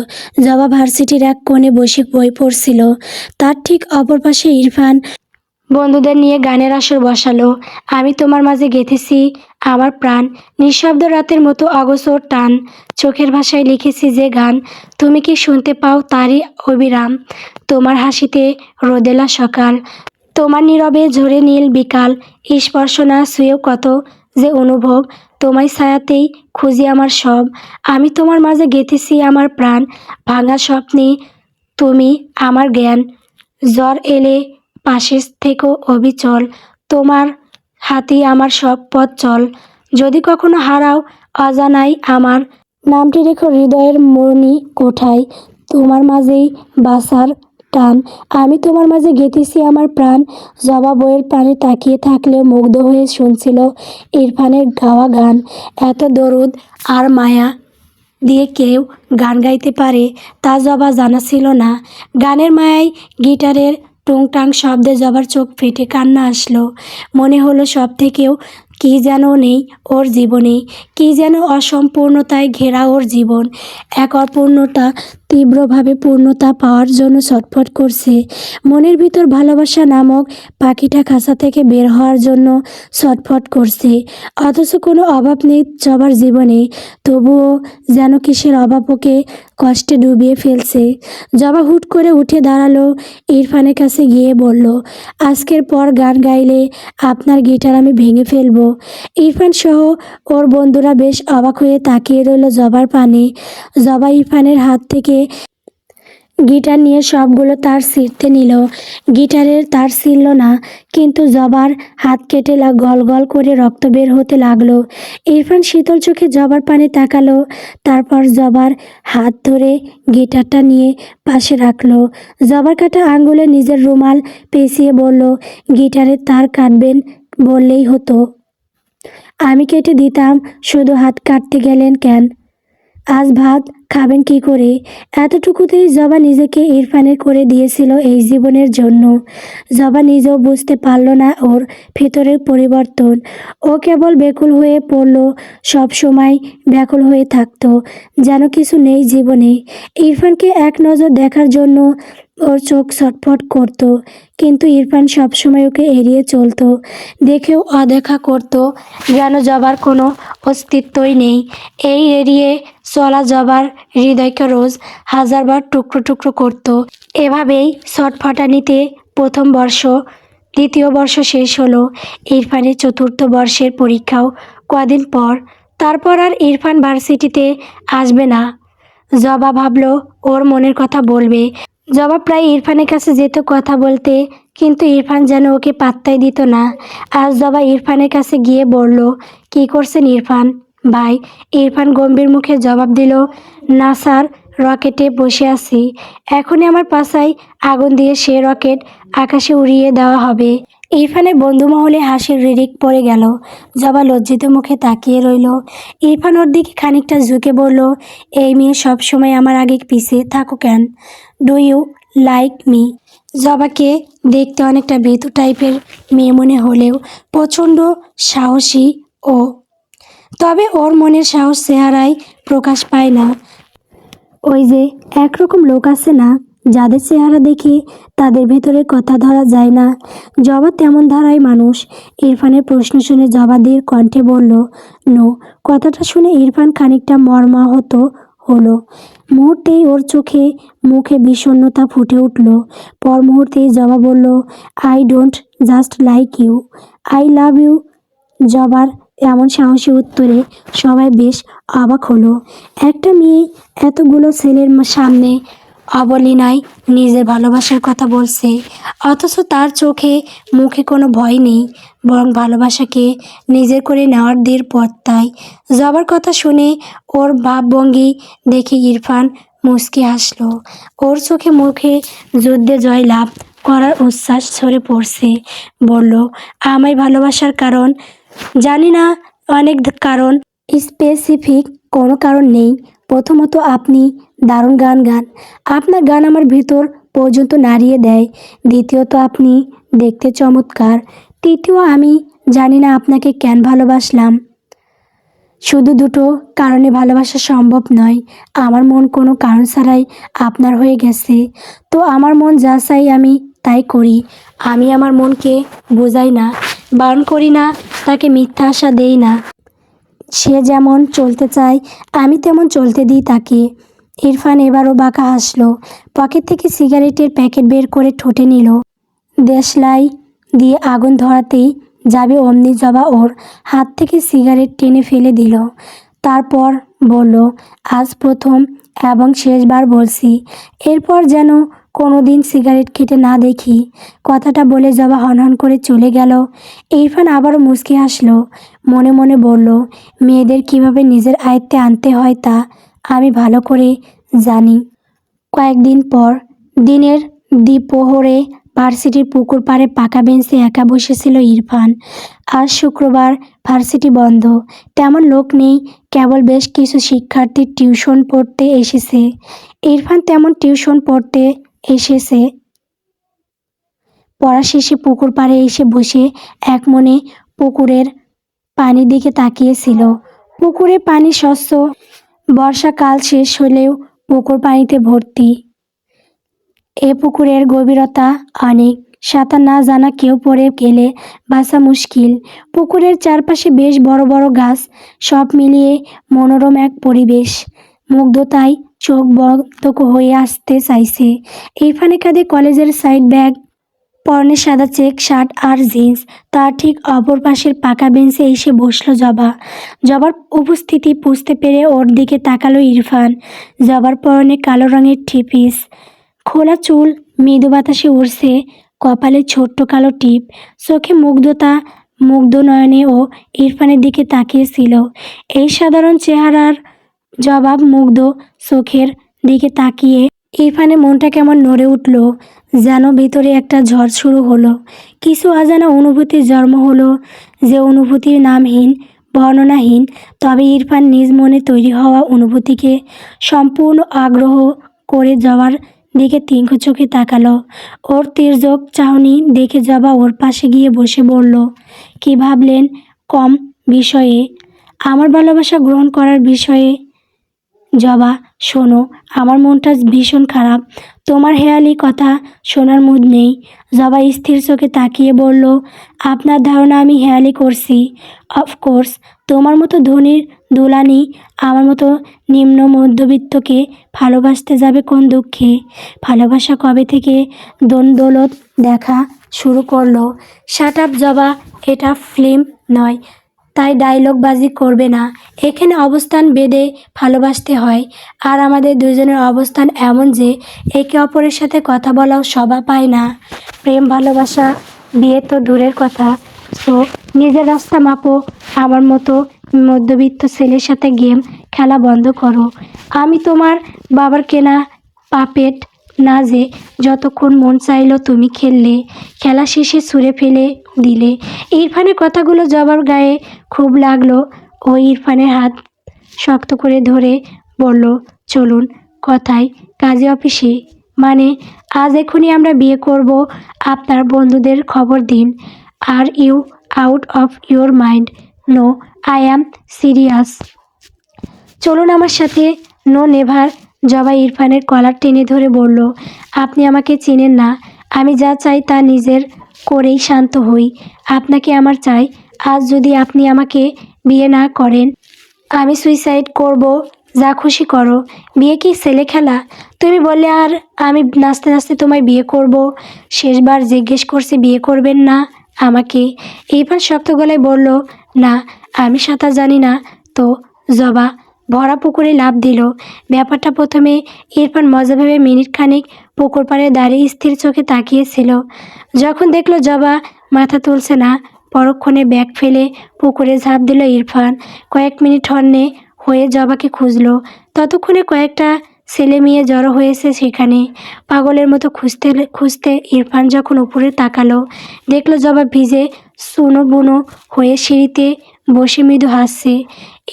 জবা ভার্সিটির এক কোণে বসে বই পড়ছিল। তার ঠিক অপর পাশে ইরফান বন্ধুদের নিয়ে গানের আসর বসালো। আমি তোমার মাঝে গেঁথেছি আমার প্রাণ, নিঃশব্দ রাতের মতো অগোচর টান, চোখের ভাষায় লিখেছি যে গান, তুমি কি শুনতে পাও তারই অবিরাম। তোমার হাসিতে রোদেলা সকাল, তোমার নীরবে ঝরে নীল বিকাল, স্পর্শনা ছুঁয়েও কত যে অনুভব, তোমায় ছায়াতেই খুঁজি আমার সব। আমি তোমার মাঝে গেঁথেছি আমার প্রাণ, ভাঙা স্বপ্নে তুমি আমার জ্ঞান, জ্বর এলে পাশে থেকো অবিচল, তোমার হাতেই আমার সব পথ চল। যদি কখনো হারাও অজানাই আমার, নামটি রেখো হৃদয়ের মনি কোঠায়, তোমার মাঝেই বাসার টান। আমি তোমার মাঝে গেঁথেছি আমার প্রাণ। জবা বইয়ের প্রাণে তাকিয়ে থাকলেও মুগ্ধ হয়ে শুনছিল ইরফানের গাওয়া গান। এত দরুদ আর মায়া দিয়ে কেউ গান গাইতে পারে তা জবা জানা ছিল না। গানের মায়ায় গিটারের টুংটাং শব্দে জবার চোখ ফেটে কান্না আসলো। মনে হলো সব থেকেও কী যেন নেই ওর জীবনে, কী যেন অসম্পূর্ণতায় ঘেরা ওর জীবন। এক অপূর্ণতা তীব্রভাবে পূর্ণতা পাওয়ার জন্য ছটফট করছে। মনের ভিতর ভালোবাসা নামক পাখিটা খাঁচা থেকে বের হওয়ার জন্য ছটফট করছে। অথচ কোনো অভাব নেই জবার জীবনে, তবুও যেন কিসের অভাব ওকে কষ্টে ডুবিয়ে ফেলছে। জবা হুট করে উঠে দাঁড়ালো, ইরফানের কাছে গিয়ে বলল, আজকের পর গান গাইলে আপনার গিটার আমি ভেঙে ফেলবো। ইরফান সহ ওর বন্ধুরা বেশ অবাক হয়ে তাকিয়ে রইল জবার পানে। জবা ইরফানের হাত থেকে গিটার নিয়ে সবগুলো তার ছিঁড়তে নিল। গিটারের তার ছিঁড়ল না, কিন্তু জবার হাত কেটে গল গল করে রক্ত বের হতে লাগলো। ইরফান শীতল চোখে জবার পানে তাকালো, তারপর জবার হাত ধরে গিটারটা নিয়ে পাশে রাখলো। জবার কাটা আঙ্গুলে নিজের রুমাল পেঁচিয়ে বলল, গিটারের তার কাটবেন বললেই হতো, আমি কেটে দিতাম, শুধু হাত কাটতে গেলেন কেন? আজ ভাত খাবেন কি করে? এতটুকুতেই জবা নিজেকে ইরফানের করে দিয়েছিল এই জীবনের জন্য। জবা নিজেও বুঝতে পারল না ওর ভেতরের পরিবর্তন। ও কেবল ব্যাকুল হয়ে পড়ল, সব সময় ব্যাকুল হয়ে থাকতো, যেন কিছু নেই জীবনে। ইরফানকে এক নজর দেখার জন্য ওর চোখ ছটফট করত, কিন্তু ইরফান সবসময় ওকে এড়িয়ে চলতো, দেখেও অদেখা করত, যেন জবার কোনো অস্তিত্বই নেই। এই এড়িয়ে চলা জবার হৃদয়কে রোজ হাজারবার টুকরো টুকরো করত। এভাবেই ছটফটানিতে প্রথম বর্ষ, দ্বিতীয় বর্ষ শেষ হলো। ইরফানের চতুর্থ বর্ষের পরীক্ষাও কদিন পর। তারপর আর ইরফান ভার্সিটিতে আসবে না। জবা ভাবলো ওর মনের কথা বলবে। জবা প্রায় ইরফানের কাছে যেত কথা বলতে, কিন্তু ইরফান যেন ওকে পাত্তাই দিত না। আজ জবা ইরফানের কাছে গিয়ে বলল, কী করছেন ইরফান ভাই? ইরফান গম্ভীর মুখে জবাব দিল, না স্যার, রকেটে বসে আছি, এখনই আমার পাছায় আগুন দিয়ে সে রকেট আকাশে উড়িয়ে দেওয়া হবে। ইরফানের বন্ধু মহলে হাসির রিড়িক পড়ে গেল। জবা লজ্জিত মুখে তাকিয়ে রইল। ইরফান ওর দিকে খানিকটা ঝুঁকে বলল, এই মেয়ে সবসময় আমার আগে পিছিয়ে থাকো কেন? Do you like me? জবাকে দেখতে অনেকটা ভীতু টাইপের মেয়ে মনে হলেও প্রচণ্ড সাহসী ও। তবে ওর মনের সাহস চেহারায় প্রকাশ পায় না। ওই যে একরকম লোক আছে না, যাদের চেহারা দেখে তাদের ভেতরে কথা ধরা যায় না, জবা তেমন ধারায় মানুষ। ইরফানের প্রশ্ন শুনে জবাদির কণ্ঠে বলল, নো। কথাটা শুনে ইরফান খানিকটা মর্মাহত হলো। মুহূর্তেই ওর চোখে মুখে বিষণ্ণতা ফুটে উঠল। পর মুহূর্তেই জবা বলল, I don't just like you, I love you. জবার এমন সাহসী উত্তরে সবাই বেশ অবাক হলো। একটা মেয়ে এতগুলো ছেলের সামনে অবলীলায় নিজের ভালোবাসার কথা বলছে, অথচ তার চোখে মুখে কোনো ভয় নেই, বরং ভালোবাসাকে নিজের করে নেওয়ার দৃঢ় পথটায়। জবার কথা শুনে ওর ভাবভঙ্গি দেখে ইরফান মুচকি হাসলো। ওর চোখে মুখে যুদ্ধে জয়লাভ করার উচ্ছ্বাস ঝরে পড়ছে। বলল, আমায় ভালোবাসার কারণ? জানি না, অনেক কারণ। স্পেসিফিক কোনো কারণ নেই। প্রথমত আপনি দারুণ গান গান, আপনার গান আমার ভিতর পর্যন্ত নাড়িয়ে দেয়। দ্বিতীয়ত আপনি দেখতে চমৎকার। তৃতীয় আমি জানি না আপনাকে কেন ভালোবাসলাম। শুধু দুটো কারণে ভালোবাসা সম্ভব নয়। আমার মন কোনো কারণ ছাড়াই আপনার হয়ে গেছে। তো আমার মন যা চাই আমি তাই করি। আমি আমার মনকে বোঝাই না, বারণ করি না, তাকে মিথ্যা আশা দেই না। সে যেমন চলতে চায় আমি তেমন চলতে দিই তাকে। ইরফান এবারও বাঁকা হাসলো। পকেট থেকে সিগারেটের প্যাকেট বের করে ঠোঁটে নিল। দেশলাই দিয়ে আগুন ধরাতেই যাবে অমনি জবা ওর হাত থেকে সিগারেট টেনে ফেলে দিল। তারপর বলল, আজ প্রথম এবং শেষবার বলছি, এরপর যেন কোনো দিন সিগারেট খেতে না দেখি। কথাটা বলে জবা হনহন করে চলে গেল। ইরফান আবারও মুচকি হাসল। মনে মনে বলল, মেয়েদের কিভাবে নিজের আয়ত্তে আনতে হয় তা আমি ভালো করে জানি। কয়েকদিন পর দিনের দ্বিপ্রহরে ভার্সিটির পুকুর পাড়ে পাকা বেঞ্চে একা বসেছিল ইরফান। আজ শুক্রবার, ভার্সিটি বন্ধ, তেমন লোক নেই, কেবল বেশ কিছু শিক্ষার্থী টিউশন পড়তে এসেছে। ইরফান তেমন টিউশন পড়তে এসেছে। পড়া শেষে পুকুর পাড়ে এসে বসে এক মনে পুকুরের পানির দিকে তাকিয়েছিল। পুকুরে পানি স্বচ্ছ, বর্ষাকাল শেষ হলেও পুকুর পানিতে ভর্তি। এ পুকুরের গভীরতা অনেক, সাঁতার না জানা কেউ পড়ে গেলে বাঁচা মুশকিল। পুকুরের চারপাশে বেশ বড় বড় গাছ, সব মিলিয়ে মনোরম এক পরিবেশ। মুগ্ধতায় চোখ বন্ধ হয়ে আসতে চাইছে। ইরফানে কাঁধে কলেজের সাইড ব্যাগ, পরনে সাদা চেক শার্ট আর জিন্স। তার ঠিক অপর পাশের পাকা বেঞ্চে এসে বসলো জবা। জবার উপস্থিতি বুঝতে পেরে ওর দিকে তাকালো ইরফান। জবার পরনে কালো রঙের থ্রি-পিস, খোলা চুল মৃদু বাতাসে উড়ছে, কপালে ছোট্ট কালো টিপ, চোখে মুগ্ধতা। মুগ্ধ নয়নে ও ইরফানের দিকে তাকিয়েছিল। এই সাধারণ চেহারার জবাব মুগ্ধ চোখের দিকে তাকিয়ে ইরফানের মনটা কেমন নড়ে উঠল, যেন ভিতরে একটা ঝড় শুরু হলো। কিছু অজানা অনুভূতির জন্ম হলো, যে অনুভূতির নামহীন, বর্ণনাহীন। তবে ইরফান নিজ মনে তৈরি হওয়া অনুভূতিকে সম্পূর্ণ আগ্রহ করে জবার দিকে তীক্ষ্ণ চোখে তাকালো। ওর তির্যক চাহনি দেখে জবা ওর পাশে গিয়ে বসে বলল, কি ভাবলেন কম বিষয়ে? আমার ভালোবাসা গ্রহণ করার বিষয়ে। জবা, শোনো, আমার মনটা ভীষণ খারাপ, তোমার হেয়ালি কথা শোনার মুড নেই। জবা স্থির চোখে তাকিয়ে বলল, আপনার ধারণা আমি হেয়ালি করছি? অফকোর্স, তোমার মতো ধনীর দুলানি আমার মতো নিম্ন মধ্যবিত্তকে ভালোবাসতে যাবে কোন দুঃখে? ভালোবাসা কবে থেকে দোন-দৌলত দেখা শুরু করলো? শাট আপ জবা, এটা ফিল্ম নয়, তাই ডায়লগবাজি করবে না। এখানে অবস্থান বেঁধে ভালোবাসতে হয়। আর আমাদের দুজনের অবস্থান এমন যে একে অপরের সাথে কথা বলাও শোভা পায় না। প্রেম ভালোবাসা বিয়ে তো দূরের কথা। তো নিজের রাস্তা মাপো। আমার মতো মধ্যবিত্ত ছেলের সাথে গেম খেলা বন্ধ করো। আমি তোমার বাবার কেনা পাপেট না যে যতক্ষণ মন চাইলো তুমি খেললে, খেলা শেষে ছুঁড়ে ফেলে দিলে। ইরফানের কথাগুলো জবার গায়ে খুব লাগলো। ও ইরফানের হাত শক্ত করে ধরে বলল, চলুন কথায় কাজে অফিসে। মানে আজ এখনই আমরা বিয়ে করব। আপনার বন্ধুদের খবর দিন। Are you out of your mind? No, I am serious. চলুন আমার সাথে। No never. জবা ইরফানের কলার টেনে ধরে বলল, আপনি আমাকে চেনেন না। আমি যা চাই তা নিজের করেই শান্ত হই। আপনাকে আমার চাই। আজ যদি আপনি আমাকে বিয়ে না করেন আমি সুইসাইড করব। যা খুশি করো। বিয়ে কি ছেলে খেলা? তুমি বললে আর আমি নাচতে নাচতে তোমায় বিয়ে করব। শেষবার জিজ্ঞেস করছি বিয়ে করবেন না আমাকে? ইরফান শক্ত গলায় বলল, না, আমি সাঁতার জানি না তো। জবা ভরা পুকুরে লাফ দিল। ব্যাপারটা প্রথমে ইরফান মজা ভেবে মিনিট খানিক পুকুর পাড়ে দাঁড়িয়ে স্থির চোখে তাকিয়েছিল। যখন দেখলো জবা মাথা তুলছে না, পরক্ষণে ব্যাগ ফেলে পুকুরে ঝাঁপ দিল ইরফান। কয়েক মিনিট হন্যে হয়ে জবাকে খুঁজলো। ততক্ষণে কয়েকটা ছেলে মেয়ে জড়ো হয়েছে সেখানে। পাগলের মতো খুঁজতে খুঁজতে ইরফান যখন উপরে তাকালো, দেখলো জবা ভিজে সুনো বুনো হয়ে সিঁড়িতে বসে মৃদু হাসছে।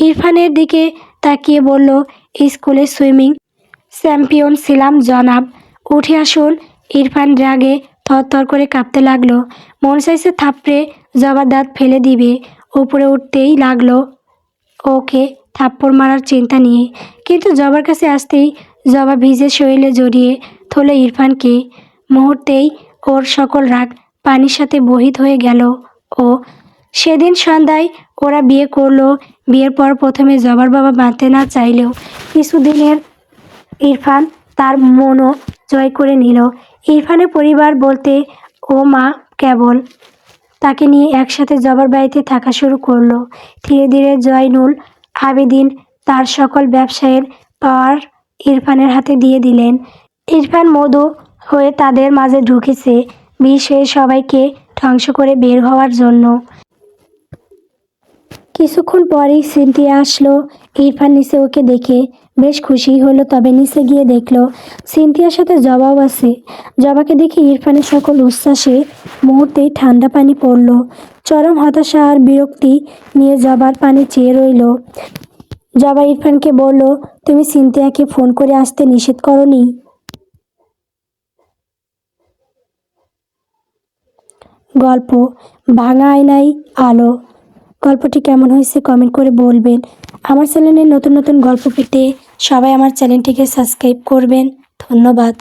ইরফানের দিকে তাকিয়ে বলল, স্কুলে সুইমিং চ্যাম্পিয়ন ছিলাম জনাব, উঠে আসুন। ইরফান রাগে থরথর করে কাঁপতে লাগলো। মন চাইছে থাপড়ে জবার দাঁত ফেলে দিবে। উপরে উঠতেই লাগলো ওকে থাপ্পড় মারার চিন্তা নিয়ে, কিন্তু জবার কাছে আসতেই জবা ভিজে শরীরে জড়িয়ে ধরল ইরফানকে। মুহূর্তেই ওর সকল রাগ পানির সাথে বহিত হয়ে গেল। ও সেদিন সন্ধ্যায় ওরা বিয়ে করলো। বিয়ের পর প্রথমে জবার বাবা মানতে না চাইলেও কিছুদিনের ইরফান তার মনও জয় করে নিল। ইরফানের পরিবার বলতে ও মা কেবল তাকে নিয়ে একসাথে জবার বাড়িতে থাকা শুরু করলো। ধীরে ধীরে জয়নুল আবেদিন তার সকল ব্যবসায়ের পাওয়ার ইরফানের হাতে দিয়ে দিলেন। ইরফান মধু হয়ে তাদের মাঝে ঢুকেছে, বিষ হয়ে সবাইকে ধ্বংস করে বের হওয়ার জন্য। কিছুক্ষণ পরেই সিনথিয়া আসলো। ইরফান নিচে ওকে দেখে বেশ খুশি হলো, তবে নিচে গিয়ে দেখলো সিনথিয়ার সাথে জবাও আছে। জবাকে দেখে ইরফানের সকল উচ্ছ্বাসে মুহূর্তেই ঠান্ডা পানি পড়ল। চরম হতাশা আর বিরক্তি নিয়ে জবার পানি চেয়ে রইল। জবা ইরফানকে বলল, তুমি সিনথিয়াকে ফোন করে আসতে নিষেধ করনি? গল্প ভাঙা আয়নায় আলো। গল্পটি কেমন হয়েছে কমেন্ট করে বলবেন। আমার চ্যানেলে নতুন নতুন গল্প পেতে সবাই আমার চ্যানেলটিকে সাবস্ক্রাইব করবেন। ধন্যবাদ।